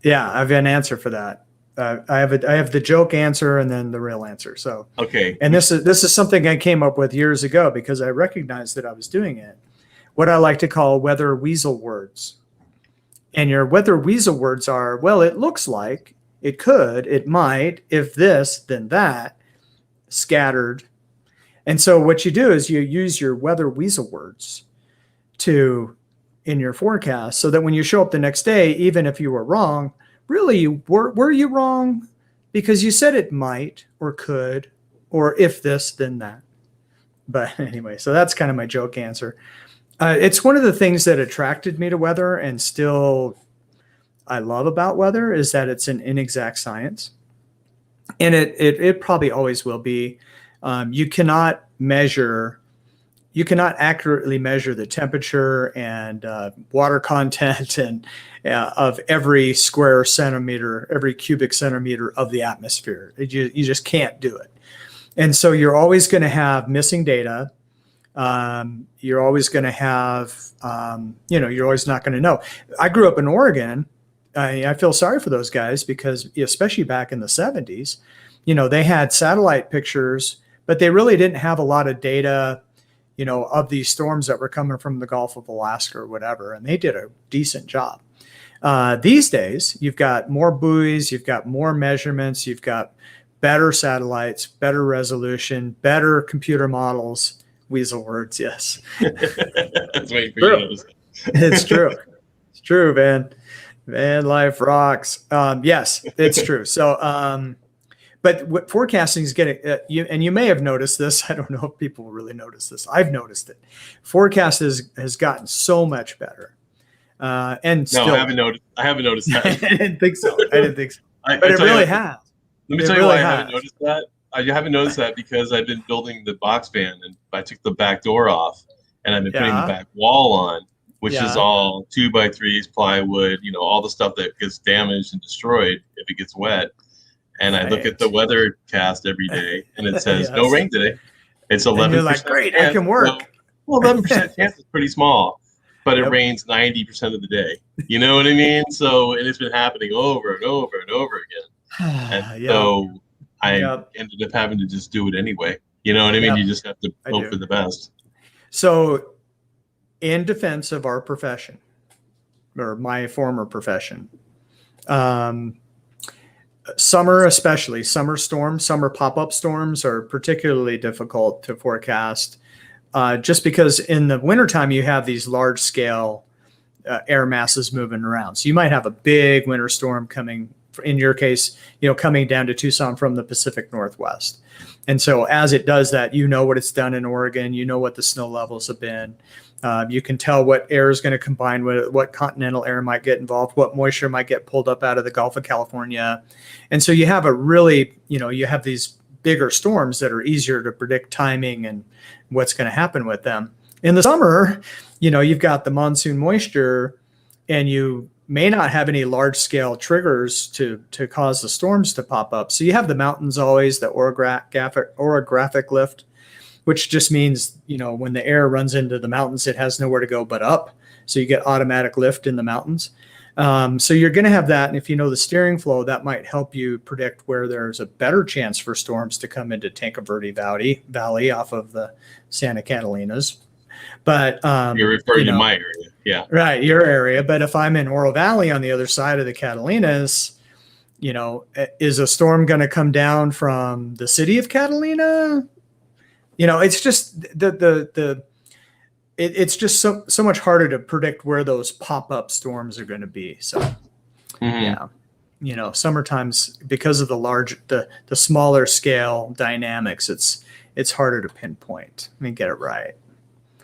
Speaker 5: Yeah, I have an answer for that. I have the joke answer and then the real answer. So
Speaker 1: okay,
Speaker 5: and this is something I came up with years ago because I recognized that I was doing it. What I like to call weather weasel words. And your weather weasel words are, well, it looks like, it could, it might, if this, then that, scattered. And so what you do is you use your weather weasel words in your forecast so that when you show up the next day, even if you were wrong, really, were you wrong? Because you said it might or could, or if this, then that. But anyway, so that's kind of my joke answer. It's one of the things that attracted me to weather and still I love about weather is that it's an inexact science. And it probably always will be. You cannot accurately measure the temperature and water content and of every square centimeter, every cubic centimeter of the atmosphere. You just can't do it. And so you're always going to have missing data. You're always going to have, you're always not going to know. I grew up in Oregon. I feel sorry for those guys because especially back in the 70s, they had satellite pictures, but they really didn't have a lot of data of these storms that were coming from the Gulf of Alaska or whatever, and they did a decent job. These days, you've got more buoys, you've got more measurements, you've got better satellites, better resolution, better computer models. Weasel words, yes.
Speaker 1: That's waiting for you to notice.
Speaker 5: It's true. It's true, man. Man, life rocks. Yes, it's true. So, but what forecasting is getting, you may have noticed this. I don't know if people really notice this. I've noticed it. Forecast has gotten so much better. And
Speaker 1: no, I haven't noticed that.
Speaker 5: I didn't think so. But it really has.
Speaker 1: Let me tell you why I haven't noticed that. I haven't noticed that because I've been building the box fan, and I took the back door off, and I've been putting the back wall on, which is all 2x3s, plywood, all the stuff that gets damaged and destroyed if it gets wet. And I look at the weather cast every day, and it says no rain today. It's 11%.
Speaker 5: You're like, great, I can work.
Speaker 1: Well, 11% chance is pretty small, but it rains 90% of the day. You know what I mean? So, and it's been happening over and over and over again. And so I ended up having to just do it anyway. You know what I mean? You just have to hope for the best.
Speaker 5: So, in defense of our profession, or my former profession, summer, especially summer storms, summer pop-up storms are particularly difficult to forecast, just because in the wintertime you have these large-scale air masses moving around. So you might have a big winter storm coming, in your case, coming down to Tucson from the Pacific Northwest. And so as it does that, what it's done in Oregon, what the snow levels have been. You can tell what air is going to combine with it, what continental air might get involved, what moisture might get pulled up out of the Gulf of California. And so you have a really, you have these bigger storms that are easier to predict timing and what's going to happen with them. In the summer, you've got the monsoon moisture, and you may not have any large scale triggers to cause the storms to pop up. So you have the mountains always, the orographic lift, which just means, when the air runs into the mountains, it has nowhere to go but up. So you get automatic lift in the mountains. So you're going to have that. And if you know the steering flow, that might help you predict where there's a better chance for storms to come into Tanque Verde Valley off of the Santa Catalinas. But
Speaker 1: you're referring to my area. Yeah.
Speaker 5: Right. Your area. But if I'm in Oro Valley on the other side of the Catalinas, is a storm going to come down from the city of Catalina? It's just it's just so much harder to predict where those pop-up storms are going to be. So, summertime's, because of the smaller scale dynamics, it's harder to pinpoint. Let me get it right.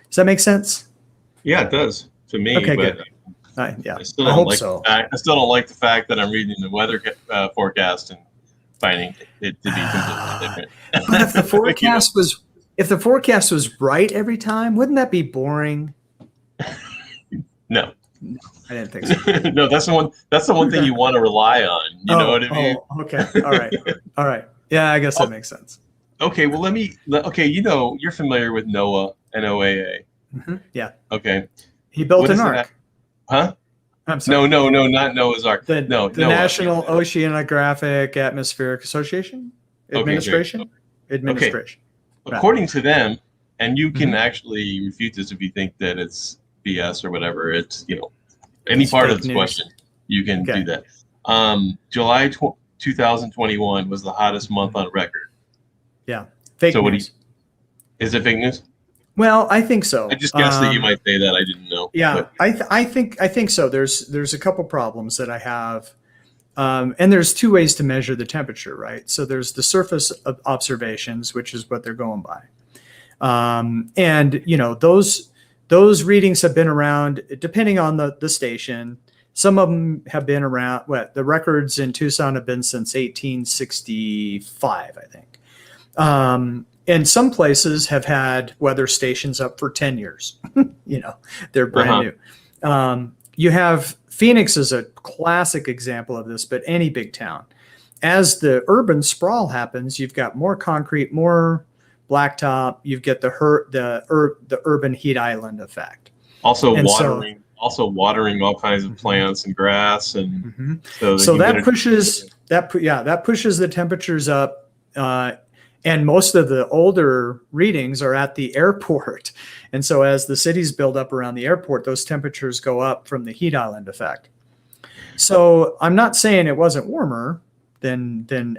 Speaker 5: Does that make sense?
Speaker 1: Yeah, it does to me.
Speaker 5: Okay,
Speaker 1: but
Speaker 5: good. I
Speaker 1: hope so. I still don't like the fact that I'm reading the weather forecast and finding it to be completely different.
Speaker 5: But if the forecast was If the forecast was right every time, wouldn't that be boring?
Speaker 1: No.
Speaker 5: I didn't think so.
Speaker 1: No, that's the one thing you want to rely on. You know what I mean?
Speaker 5: Oh, okay. All right. Yeah, I guess that makes sense.
Speaker 1: Okay, well you're familiar with NOAA, NOAA.
Speaker 5: Mm-hmm. Yeah.
Speaker 1: Okay.
Speaker 5: He built an ark.
Speaker 1: Huh?
Speaker 5: I'm sorry.
Speaker 1: No, not Noah's Ark.
Speaker 5: The National
Speaker 1: NOAA.
Speaker 5: Oceanographic Atmospheric Association? Administration?
Speaker 1: Okay.
Speaker 5: Administration.
Speaker 1: Right. According to them, and you can actually refute this if you think that it's BS or whatever, it's, any
Speaker 5: it's
Speaker 1: part of this
Speaker 5: news.
Speaker 1: question, you can do that. July 2021 was the hottest month on record.
Speaker 5: Yeah. Fake news.
Speaker 1: Is it fake news?
Speaker 5: Well, I think so.
Speaker 1: I just guessed that you might say that. I didn't know.
Speaker 5: Yeah, I think so. There's a couple problems that I have, and there's two ways to measure the temperature, right? So there's the surface observations, which is what they're going by, and those readings have been around depending on the station. Some of them have been around. The records in Tucson have been since 1865, I think. And some places have had weather stations up for 10 years. They're brand new. You have Phoenix is a classic example of this, but any big town. As the urban sprawl happens, you've got more concrete, more blacktop. You've got the urban heat island effect.
Speaker 1: Also watering all kinds of plants and grass, and
Speaker 5: so that pushes the temperatures up. And most of the older readings are at the airport. And so as the cities build up around the airport, those temperatures go up from the heat island effect. So I'm not saying it wasn't warmer than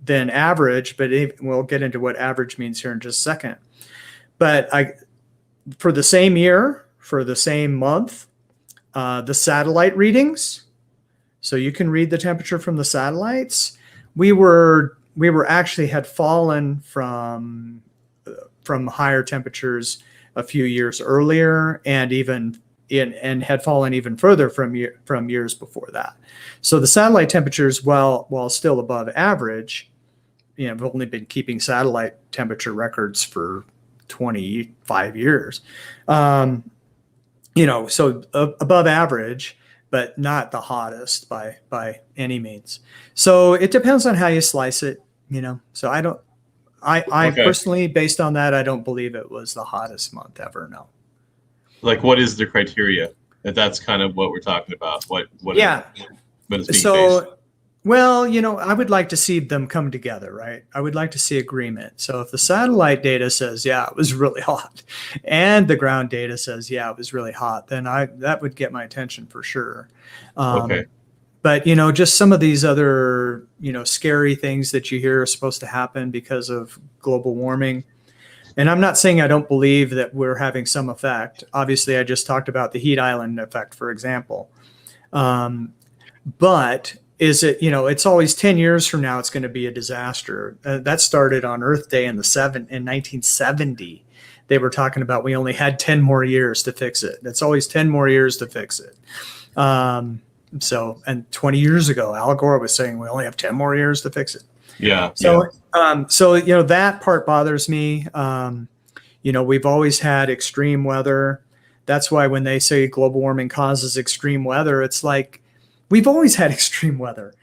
Speaker 5: average, but we'll get into what average means here in just a second. But for the same year, for the same month, the satellite readings, so you can read the temperature from the satellites, we actually had fallen from higher temperatures a few years earlier, and had fallen even further from years before that. So the satellite temperatures, while still above average, have only been keeping satellite temperature records for 25 years. So above average, but not the hottest by any means. So it depends on how you slice it, So I personally, based on that, I don't believe it was the hottest month ever. No.
Speaker 1: Like, what is the criteria? That's kind of what we're talking about. What is being based?
Speaker 5: Well, I would like to see them come together, right? I would like to see agreement. So if the satellite data says, yeah, it was really hot, and the ground data says, yeah, it was really hot, then that would get my attention for sure.
Speaker 1: Okay.
Speaker 5: But, just some of these other, scary things that you hear are supposed to happen because of global warming. And I'm not saying I don't believe that we're having some effect. Obviously, I just talked about the heat island effect, for example. But is it, it's always 10 years from now, it's going to be a disaster. That started on Earth Day in 1970. They were talking about we only had 10 more years to fix it. It's always 10 more years to fix it. And 20 years ago, Al Gore was saying we only have 10 more years to fix it.
Speaker 1: Yeah.
Speaker 5: So that part bothers me. We've always had extreme weather. That's why when they say global warming causes extreme weather, it's like we've always had extreme weather.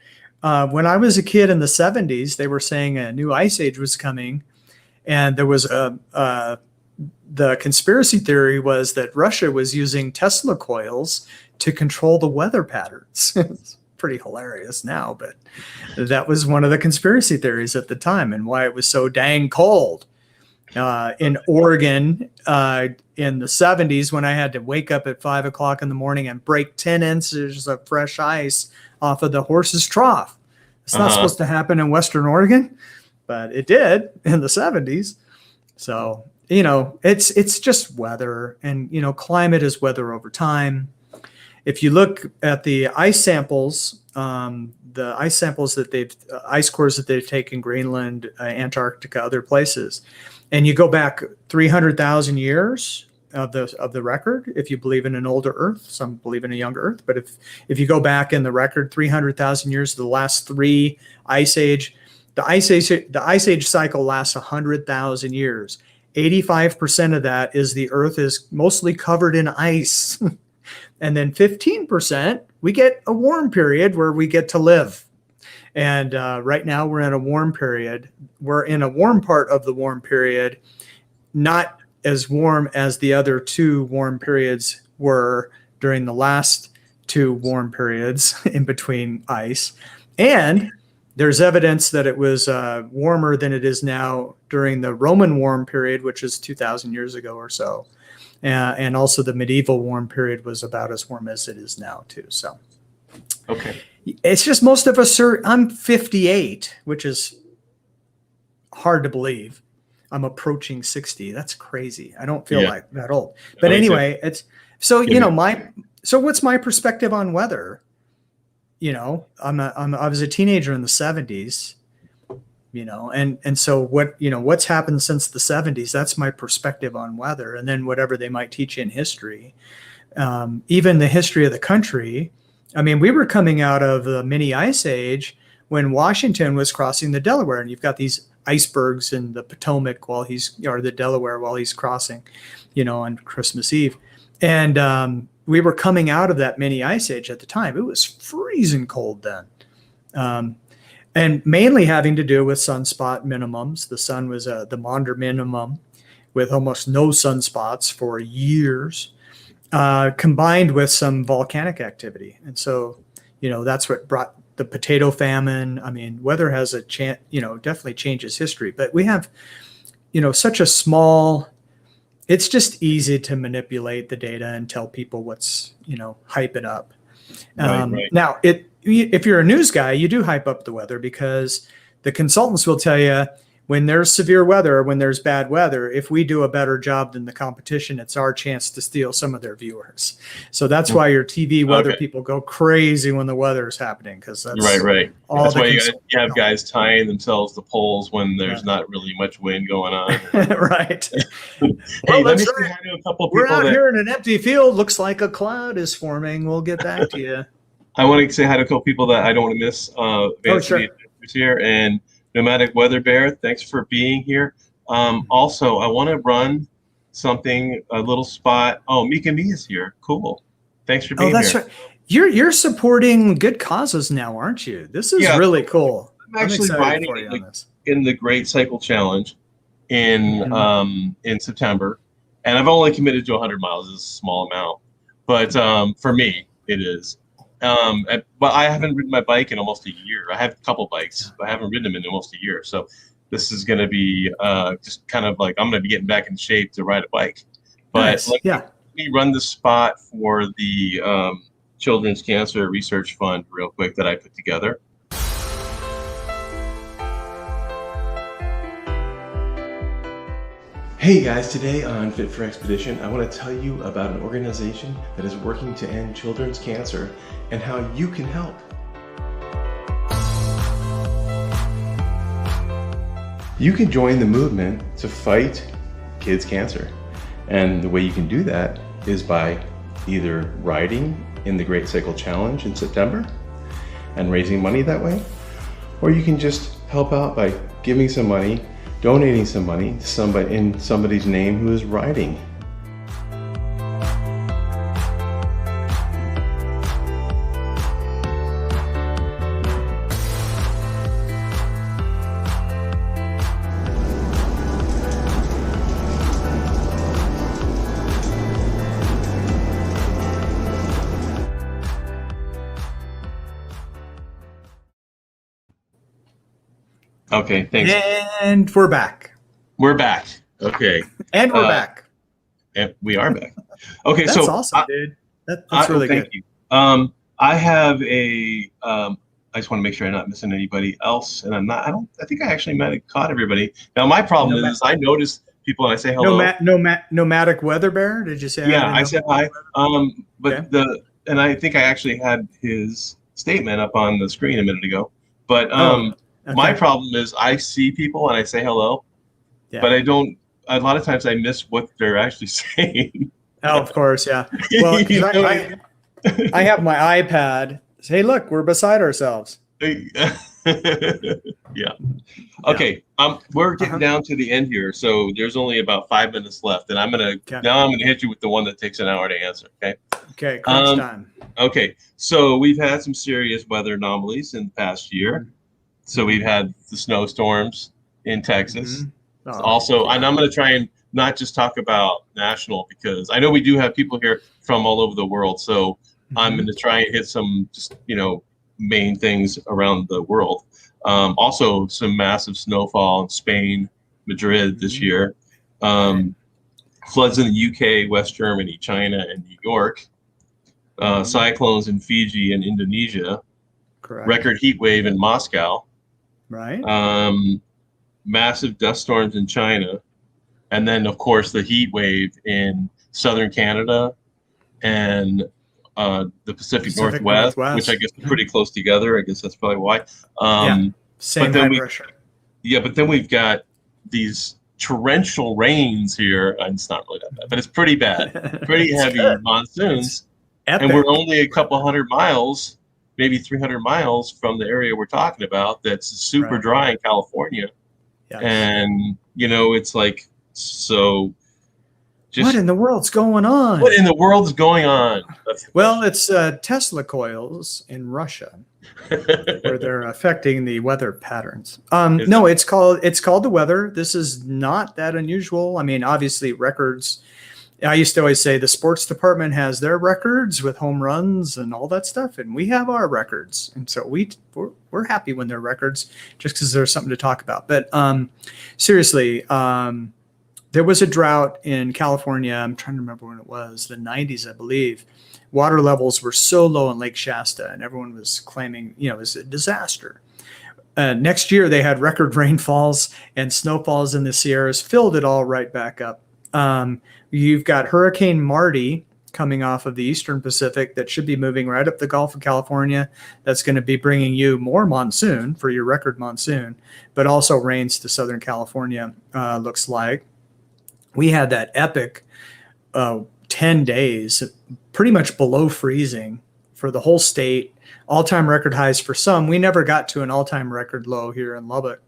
Speaker 5: When I was a kid in the 70s, they were saying a new ice age was coming, and there was the conspiracy theory was that Russia was using Tesla coils to control the weather patterns. It's pretty hilarious now, but that was one of the conspiracy theories at the time, and why it was so dang cold in Oregon in the 70s, when I had to wake up at 5 o'clock in the morning and break 10 inches of fresh ice off of the horse's trough. It's not supposed to happen in Western Oregon, but it did in the 70s. So, it's just weather, and, climate is weather over time. If you look at the ice samples, ice cores that they've taken Greenland, Antarctica, other places, and you go back 300,000 years of the record, if you believe in an older Earth, some believe in a younger Earth, but if you go back in the record 300,000 years of the last three ice age, the ice age cycle lasts 100,000 years. 85% of that is the Earth is mostly covered in ice. And then 15%, we get a warm period where we get to live. And right now we're in a warm period. We're in a warm part of the warm period, not as warm as the other two warm periods were during the last two warm periods in between ice. And there's evidence that it was warmer than it is now during the Roman warm period, which is 2,000 years ago or so. And also the medieval warm period was about as warm as it is now too. So,
Speaker 1: okay.
Speaker 5: It's just most of us I'm 58, which is hard to believe. I'm approaching 60. That's crazy. I don't feel like that old. But anyway, it's so, so what's my perspective on weather? I was a teenager in the 70s. And so what's happened since the 70s, that's my perspective on weather. And then whatever they might teach you in history, even the history of the country. I mean, we were coming out of the mini ice age when Washington was crossing the Delaware, and you've got these icebergs in the Potomac or the Delaware while he's crossing, on Christmas Eve. And we were coming out of that mini ice age at the time. It was freezing cold then. And mainly having to do with sunspot minimums. The sun was the Maunder minimum with almost no sunspots for years, combined with some volcanic activity. And so, that's what brought the potato famine. I mean, weather has a chance, definitely changes history, but we have, such a small, it's just easy to manipulate the data and tell people what's, hype it up.
Speaker 1: Right.
Speaker 5: Now, if you're a news guy, you do hype up the weather because the consultants will tell you when there's severe weather, when there's bad weather, if we do a better job than the competition, it's our chance to steal some of their viewers. So that's why your TV weather people go crazy when the weather is happening, because that's
Speaker 1: right.
Speaker 5: all
Speaker 1: That's
Speaker 5: the
Speaker 1: why you have guys tying themselves to poles when there's not really much wind going on.
Speaker 5: Right.
Speaker 1: Hey,
Speaker 5: Well,
Speaker 1: let me
Speaker 5: that's
Speaker 1: say
Speaker 5: right.
Speaker 1: hi to a couple of
Speaker 5: We're
Speaker 1: people
Speaker 5: out
Speaker 1: that
Speaker 5: here in an empty field. Looks like a cloud is forming. We'll get back to you.
Speaker 1: I want to say hi to a couple people that I don't want to miss. Vance
Speaker 5: sure.
Speaker 1: is here, and Nomadic Weather Bear, thanks for being here. Also, I want to run something, a little spot. Oh, Mika Me is here. Cool. Thanks for being here.
Speaker 5: Right. You're supporting good causes now, aren't you? This is really cool.
Speaker 1: I'm actually riding in the Great Cycle Challenge in September, and I've only committed to 100 miles. It's a small amount, but for me, it is. But I haven't ridden my bike in almost a year. I have a couple bikes, but I haven't ridden them in almost a year. So this is going to be just kind of like I'm going to be getting back in shape to ride a bike. But let me run the spot for the Children's Cancer Research Fund real quick that I put together.
Speaker 10: Hey guys, today on Fit for Expedition, I want to tell you about an organization that is working to end children's cancer and how you can help. You can join the movement to fight kids' cancer. And the way you can do that is by either riding in the Great Cycle Challenge in September and raising money that way, or you can just help out by giving some money, donating some money to somebody in somebody's name who is riding.
Speaker 1: Okay, thanks.
Speaker 5: And we're back.
Speaker 1: We're back. Okay.
Speaker 5: And we're back.
Speaker 1: And we are back. Okay,
Speaker 5: that's awesome, dude. That's really good.
Speaker 1: Thank you. I have a. I just want to make sure I'm not missing anybody else, and I'm not. I think I actually might have caught everybody. Now my problem is I notice people and I say hello.
Speaker 5: Nomadic Weather Bear. Did you say?
Speaker 1: Yeah, I said hi. But and I think I actually had his statement up on the screen a minute ago. But my problem is I see people and I say hello, but I don't. A lot of times I miss what they're actually saying.
Speaker 5: Oh, of course, yeah. Well, I have my iPad. Hey, look, we're beside ourselves.
Speaker 1: Yeah. Okay. We're getting down to the end here, so there's only about 5 minutes left, and I'm gonna hit you with the one that takes an hour to answer. Okay.
Speaker 5: Okay. Crunch time.
Speaker 1: Okay. So we've had some serious weather anomalies in the past year. So we've had the snowstorms in Texas. And I'm going to try and not just talk about national, because I know we do have people here from all over the world. So I'm going to try and hit some just, main things around the world. Also some massive snowfall in Spain, Madrid this year. Floods in the UK, West Germany, China, and New York. Cyclones in Fiji and Indonesia.
Speaker 5: Correct.
Speaker 1: Record heat wave in Moscow.
Speaker 5: Right.
Speaker 1: Massive dust storms in China, and then of course the heat wave in southern Canada and the Pacific Northwest, which I guess are pretty close together. I guess that's probably why.
Speaker 5: Same high pressure.
Speaker 1: But then we've got these torrential rains here, and it's not really that bad, but it's pretty bad, pretty heavy monsoons, and we're only a couple hundred miles, maybe 300 miles from the area we're talking about. That's super dry in California. Yes. And it's like, so just
Speaker 5: what in the world's going on?
Speaker 1: What in the world's going on?
Speaker 5: Well, it's Tesla coils in Russia where they're affecting the weather patterns. No, it's called the weather. This is not that unusual. I mean, obviously records I used to always say the sports department has their records with home runs and all that stuff, and we have our records. And so we're happy when they're records, just because there's something to talk about. But seriously, there was a drought in California. I'm trying to remember when it was, the 90s, I believe. Water levels were so low in Lake Shasta, and everyone was claiming, it was a disaster. Next year, they had record rainfalls and snowfalls in the Sierras, filled it all right back up. You've got Hurricane Marty coming off of the Eastern Pacific that should be moving right up the Gulf of California. That's going to be bringing you more monsoon for your record monsoon, but also rains to Southern California, looks like. We had that epic 10 days, pretty much below freezing for the whole state, all-time record highs for some. We never got to an all-time record low here in Lubbock.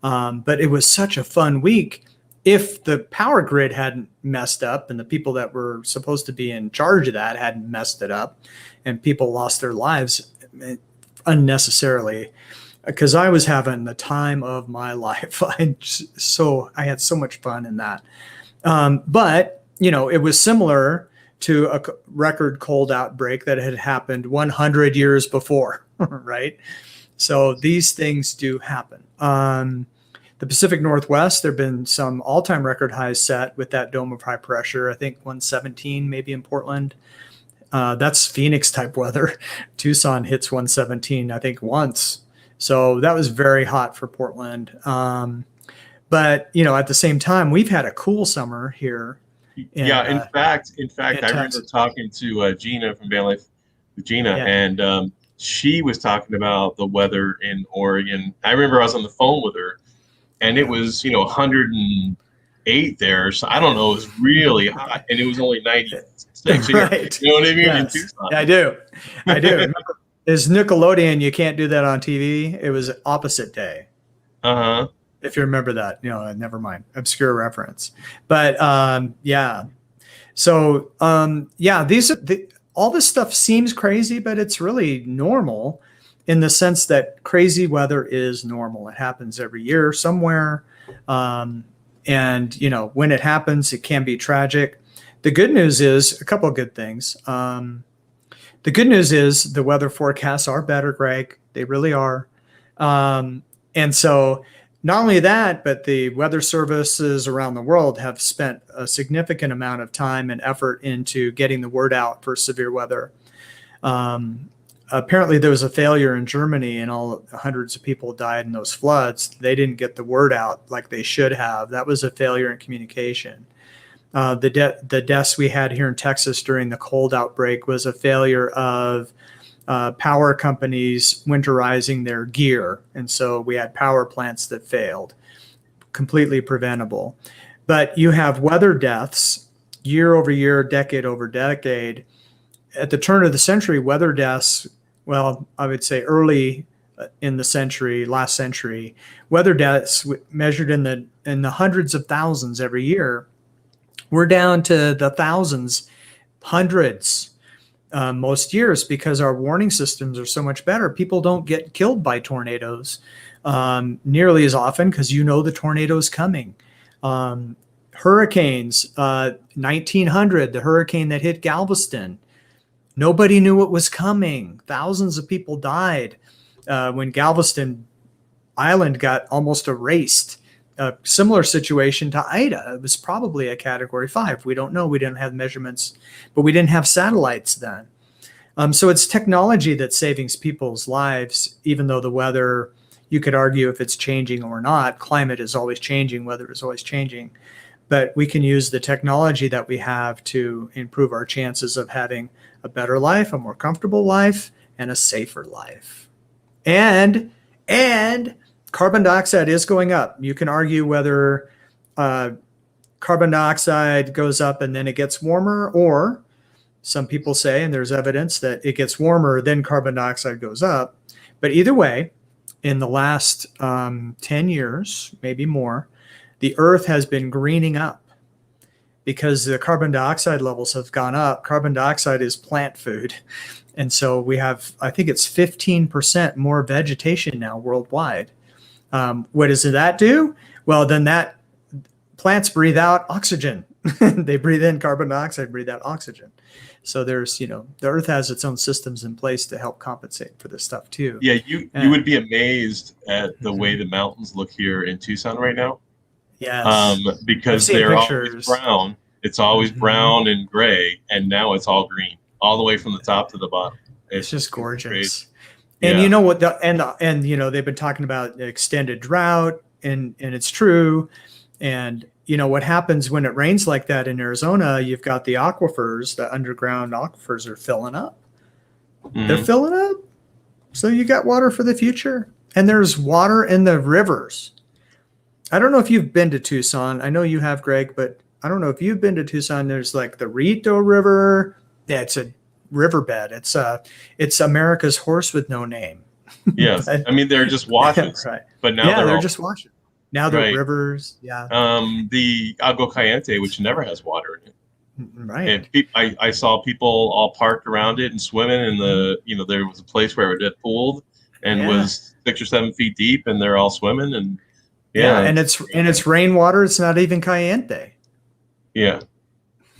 Speaker 5: But it was such a fun week. If the power grid hadn't messed up and the people that were supposed to be in charge of that hadn't messed it up and people lost their lives unnecessarily, because I was having the time of my life. I had so much fun in that. But, it was similar to a record cold outbreak that had happened 100 years before, right? So these things do happen. The Pacific Northwest, there have been some all-time record highs set with that dome of high pressure. I think 117 maybe in Portland. That's Phoenix type weather. Tucson hits 117, I think, once. So that was very hot for Portland. But, at the same time, we've had a cool summer here.
Speaker 1: In fact, I remember talking to Gina from Van Life, and she was talking about the weather in Oregon. I remember I was on the phone with her, and it was 108 there. So I don't know, it was really hot, and it was only 96.
Speaker 5: Right.
Speaker 1: You know what I mean?
Speaker 5: Yes.
Speaker 1: In Tucson.
Speaker 5: Yeah, I do. Remember, is Nickelodeon? You can't do that on TV. It was opposite day. If you remember that, never mind, obscure reference. But so all this stuff seems crazy, but it's really normal in the sense that crazy weather is normal. It happens every year somewhere, and when it happens, it can be tragic. The good news is a couple of good things. The good news is the weather forecasts are better, Greg. They really are, and so. Not only that, but the weather services around the world have spent a significant amount of time and effort into getting the word out for severe weather. Apparently, there was a failure in Germany, and hundreds of people died in those floods. They didn't get the word out like they should have. That was a failure in communication. The deaths we had here in Texas during the cold outbreak was a failure of power companies winterizing their gear. And so we had power plants that failed, completely preventable. But you have weather deaths year over year, decade over decade. At the turn of the century, weather deaths, well, I would say early in the century, last century, weather deaths measured in the hundreds of thousands every year. We're down to the thousands, hundreds, most years, because our warning systems are so much better. People don't get killed by tornadoes nearly as often because the tornado is coming. Hurricanes, 1900, the hurricane that hit Galveston, nobody knew what was coming. Thousands of people died when Galveston Island got almost erased. A similar situation to Ida. It was probably a Category 5. We don't know. We didn't have measurements, but we didn't have satellites then. So it's technology that's saving people's lives, even though the weather, you could argue if it's changing or not. Climate is always changing. Weather is always changing. But we can use the technology that we have to improve our chances of having a better life, a more comfortable life, and a safer life. And carbon dioxide is going up. You can argue whether carbon dioxide goes up and then it gets warmer, or some people say, and there's evidence that it gets warmer, then carbon dioxide goes up. But either way, in the last 10 years, maybe more, the Earth has been greening up because the carbon dioxide levels have gone up. Carbon dioxide is plant food. And so we have, I think it's 15% more vegetation now worldwide. What does that do? Well, then that plants breathe out oxygen, They breathe in carbon dioxide, breathe out oxygen. So there's, the Earth has its own systems in place to help compensate for this stuff too.
Speaker 1: Yeah, you would be amazed at the way the mountains look here in Tucson right now.
Speaker 5: Yes.
Speaker 1: Because they're always brown. It's always brown and gray, and now it's all green, all the way from the top to the bottom.
Speaker 5: It's just gorgeous.
Speaker 1: Great.
Speaker 5: And
Speaker 1: Yeah.
Speaker 5: you know what? They've been talking about extended drought, and it's true. And what happens when it rains like that in Arizona? You've got the aquifers, the underground aquifers are filling up.
Speaker 1: Mm-hmm.
Speaker 5: They're filling up. So you got water for the future. And there's water in the rivers. I don't know if you've been to Tucson. I know you have, Greg, but I don't know if you've been to Tucson. There's like the Rito River. Yeah, it's a riverbed. It's America's horse with no name.
Speaker 1: Yes. I mean, they're just washes.
Speaker 5: Right.
Speaker 1: But now
Speaker 5: they're just washes. Now they're
Speaker 1: right.
Speaker 5: rivers. Yeah.
Speaker 1: The Agua Caliente, which never has water in it.
Speaker 5: Right.
Speaker 1: And I saw people all parked around it and swimming in there was a place where it had pooled and was 6 or 7 feet deep, and they're all swimming and
Speaker 5: and it's rainwater. It's not even caliente.
Speaker 1: Yeah.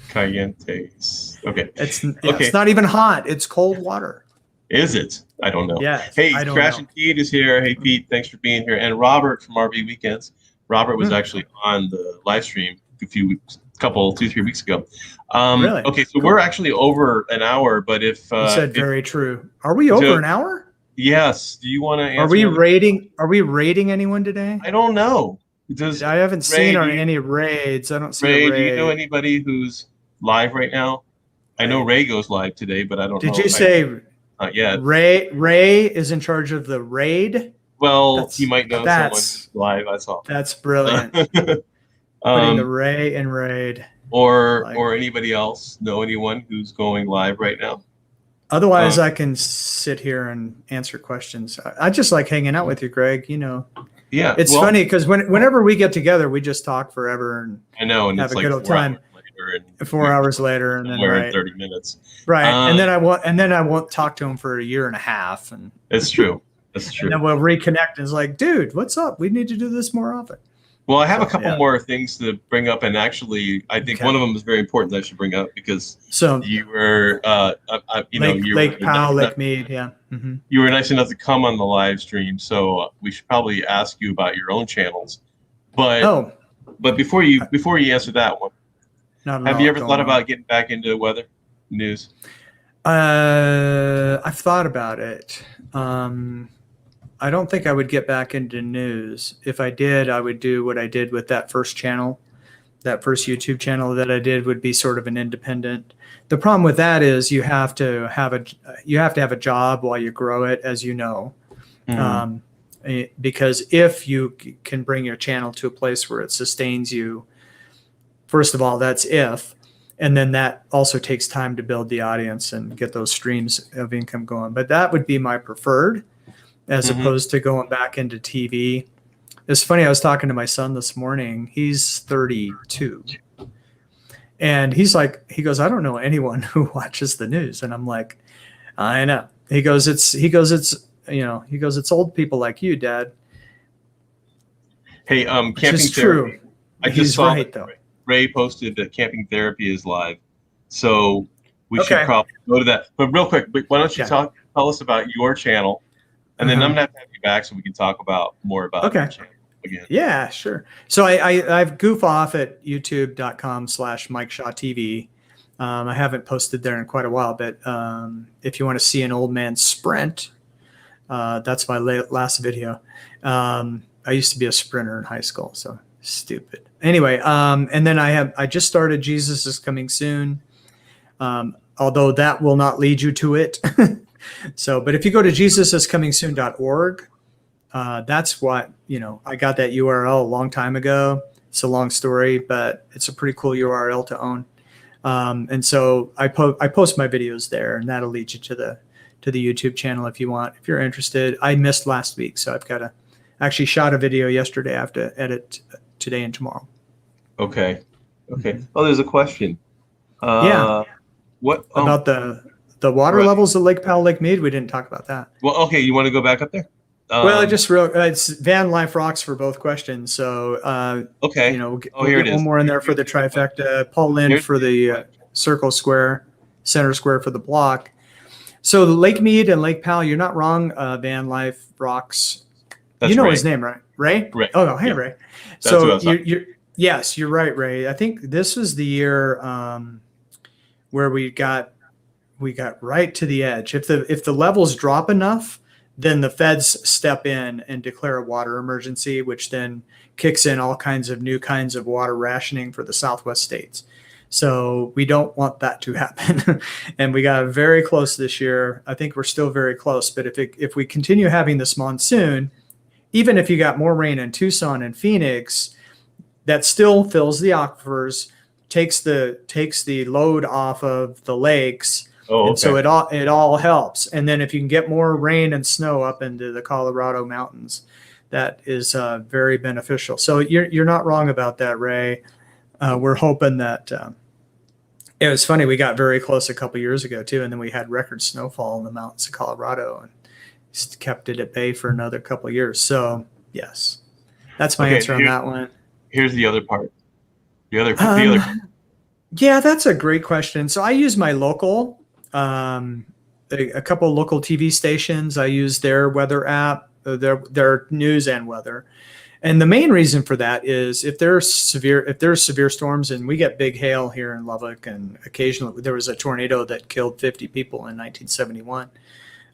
Speaker 1: Calientes. Okay.
Speaker 5: It's not even hot. It's cold water.
Speaker 1: Is it? I don't know.
Speaker 5: Yeah.
Speaker 1: Hey, Crash and Pete is here. Hey, Pete, thanks for being here. And Robert from RV Weekends. Robert was actually on the live stream a 2-3 weeks ago.
Speaker 5: Really?
Speaker 1: Okay, so we're actually over an hour, but if
Speaker 5: you said very true. Are we over an hour?
Speaker 1: Yes. Do you want to answer?
Speaker 5: Are we rating anyone today?
Speaker 1: I don't know.
Speaker 5: I haven't seen any raids. I don't see a raid.
Speaker 1: Do you know anybody who's live right now? I know Ray goes live today, but I don't know.
Speaker 5: Did you say
Speaker 1: not yet?
Speaker 5: Ray is in charge of the raid?
Speaker 1: Well, he might know someone who's live. I saw.
Speaker 5: That's brilliant. Putting the Ray in raid.
Speaker 1: Or anybody else know anyone who's going live right now?
Speaker 5: Otherwise, I can sit here and answer questions. I just like hanging out with you, Greg.
Speaker 1: Yeah,
Speaker 5: it's funny because whenever we get together, we just talk forever and
Speaker 1: I know, and
Speaker 5: have
Speaker 1: it's
Speaker 5: a good old time. 4 hours later, and then
Speaker 1: 30 minutes,
Speaker 5: right? And then I won't talk to him for a year and a half, and
Speaker 1: it's true. That's true.
Speaker 5: And then we'll reconnect, and it's like, dude, what's up? We need to do this more often.
Speaker 1: Well, I have a couple more things to bring up, and actually, I think one of them is very important that I should bring up because you were,
Speaker 5: Lake Powell, Lake Mead, Mm-hmm.
Speaker 1: You were nice enough to come on the live stream, so we should probably ask you about your own channels. But before you answer that one, have you ever thought about getting back into weather news?
Speaker 5: I've thought about it. I don't think I would get back into news. If I did, I would do what I did with that first channel. That first YouTube channel that I did would be sort of an independent. The problem with that is you have to have a job while you grow it, as you know. Mm-hmm. Because if you can bring your channel to a place where it sustains you, first of all, that's if. And then that also takes time to build the audience and get those streams of income going. But that would be my preferred, as opposed to going back into TV. It's funny, I was talking to my son this morning. He's 32. And he goes, I don't know anyone who watches the news. And I'm like, I know. He goes, it's old people like you, Dad.
Speaker 1: Hey, camping therapy.
Speaker 5: True.
Speaker 1: I just saw right, though. Ray posted that camping therapy is live. So we should probably go to that. But real quick, why don't you tell us about your channel? And then I'm going to have you back so we can talk more about your channel again. Yeah,
Speaker 5: sure. So I goof off at youtube.com/Mike Shaw TV. I haven't posted there in quite a while, but if you want to see an old man sprint, that's my last video. I used to be a sprinter in high school, so stupid. Anyway, and then I just started Jesus is Coming Soon, although that will not lead you to it. But if you go to jesusiscomingsoon.org, that's what, I got that URL a long time ago. It's a long story, but it's a pretty cool URL to own. And so I post my videos there, and that'll lead you to the YouTube channel if you're interested. I missed last week, so I've got to actually shot a video yesterday. I have to edit today and tomorrow.
Speaker 1: Okay. Oh, there's a question. What
Speaker 5: about the water levels of Lake Powell, Lake Mead? We didn't talk about that.
Speaker 1: Well, okay. You want to go back up there?
Speaker 5: Well, it's Van Life rocks for both questions. So,
Speaker 1: okay.
Speaker 5: We'll
Speaker 1: here
Speaker 5: get
Speaker 1: it
Speaker 5: one
Speaker 1: is.
Speaker 5: more in there for the trifecta. Paul Lind for the circle square, center square for the block. So Lake Mead and Lake Powell, you're not wrong. Van Life rocks.
Speaker 1: That's
Speaker 5: Ray.
Speaker 1: his
Speaker 5: name, right? Ray?
Speaker 1: Ray.
Speaker 5: Oh, hey,
Speaker 1: yeah.
Speaker 5: Ray.
Speaker 1: That's what I
Speaker 5: So
Speaker 1: was
Speaker 5: yes, you're right, Ray. I think this was the year where we got right to the edge. If the levels drop enough, then the feds step in and declare a water emergency, which then kicks in all kinds of new kinds of water rationing for the Southwest states. So we don't want that to happen. And we got very close this year. I think we're still very close. But if we continue having this monsoon, even if you got more rain in Tucson and Phoenix, that still fills the aquifers, takes the load off of the lakes.
Speaker 1: Oh, okay.
Speaker 5: And so it all helps. And then if you can get more rain and snow up into the Colorado mountains, that is very beneficial. So you're not wrong about that, Ray. We're hoping that it was funny. We got very close a couple years ago too, and then we had record snowfall in the mountains of Colorado, and just kept it at bay for another couple of years. So yes, that's my answer on that one.
Speaker 1: Here's the other part. The other.
Speaker 5: Yeah, that's a great question. So I use my local, a couple of local TV stations. I use their weather app, their news and weather. And the main reason for that is if there's severe storms, and we get big hail here in Lubbock, and occasionally there was a tornado that killed 50 people in 1971.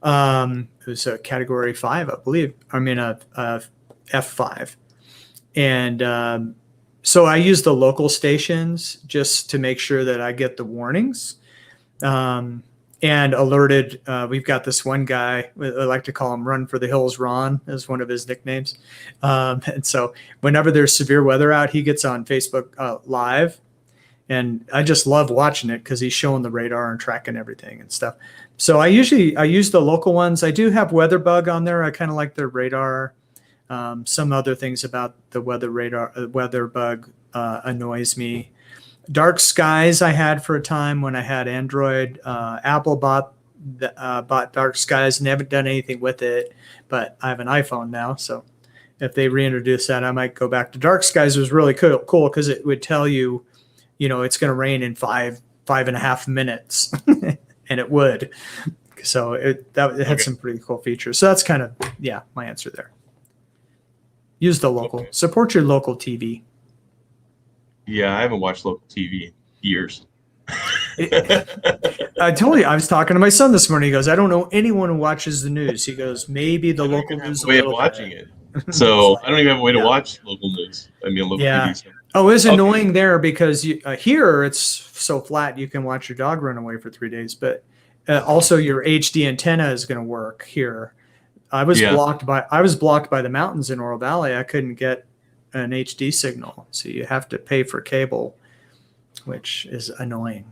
Speaker 5: It was a category 5, I believe. I mean, a F5. And so I use the local stations just to make sure that I get the warnings. And alerted, we've got this one guy, I like to call him Run for the Hills Ron, is one of his nicknames. And so whenever there's severe weather out, he gets on Facebook Live. And I just love watching it because he's showing the radar and tracking everything and stuff. So I use the local ones. I do have WeatherBug on there. I kind of like their radar. Some other things about the WeatherBug annoys me. Dark Skies I had for a time when I had Android. Apple bought Dark Skies and haven't done anything with it, but I have an iPhone now, so if they reintroduce that, I might go back to Dark Skies. It was really cool because it would tell you, it's going to rain in 5.5 minutes, and it would. So it had some pretty cool features. So that's kind of my answer there. Use the local. Support your local TV.
Speaker 1: Yeah, I haven't watched local TV in years.
Speaker 5: I told you, I was talking to my son this morning. He goes, I don't know anyone who watches the news. He goes, maybe the local news.
Speaker 1: Way of watching it. So I don't even have a way to watch local news. I mean, local TV. So.
Speaker 5: Oh, it's annoying there because here it's so flat you can watch your dog run away for 3 days. But also your HD antenna is going to work here. I was blocked by the mountains in Oro Valley. I couldn't get an HD signal, so you have to pay for cable, which is annoying.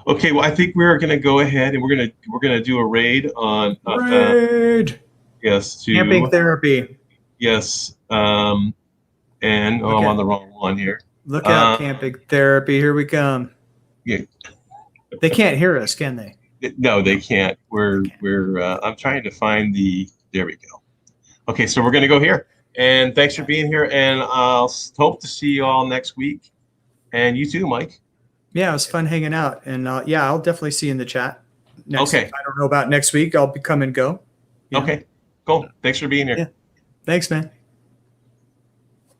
Speaker 1: Okay, well, I think we're going to go ahead and we're going to do a raid on yes, to
Speaker 5: camping therapy.
Speaker 1: Yes, and I'm on the wrong one here.
Speaker 5: Look out, camping therapy! Here we come.
Speaker 1: Yeah,
Speaker 5: they can't hear us, can they?
Speaker 1: No, they can't. We're I'm trying to find there we go. Okay, so we're going to go here. And thanks for being here. And I'll hope to see you all next week. And you too, Mike.
Speaker 5: Yeah, it was fun hanging out. And I'll definitely see you in the chat.
Speaker 1: Okay.
Speaker 5: Week. I don't know about next week. I'll come and go.
Speaker 1: Okay, cool. Thanks for being here.
Speaker 5: Yeah. Thanks, man.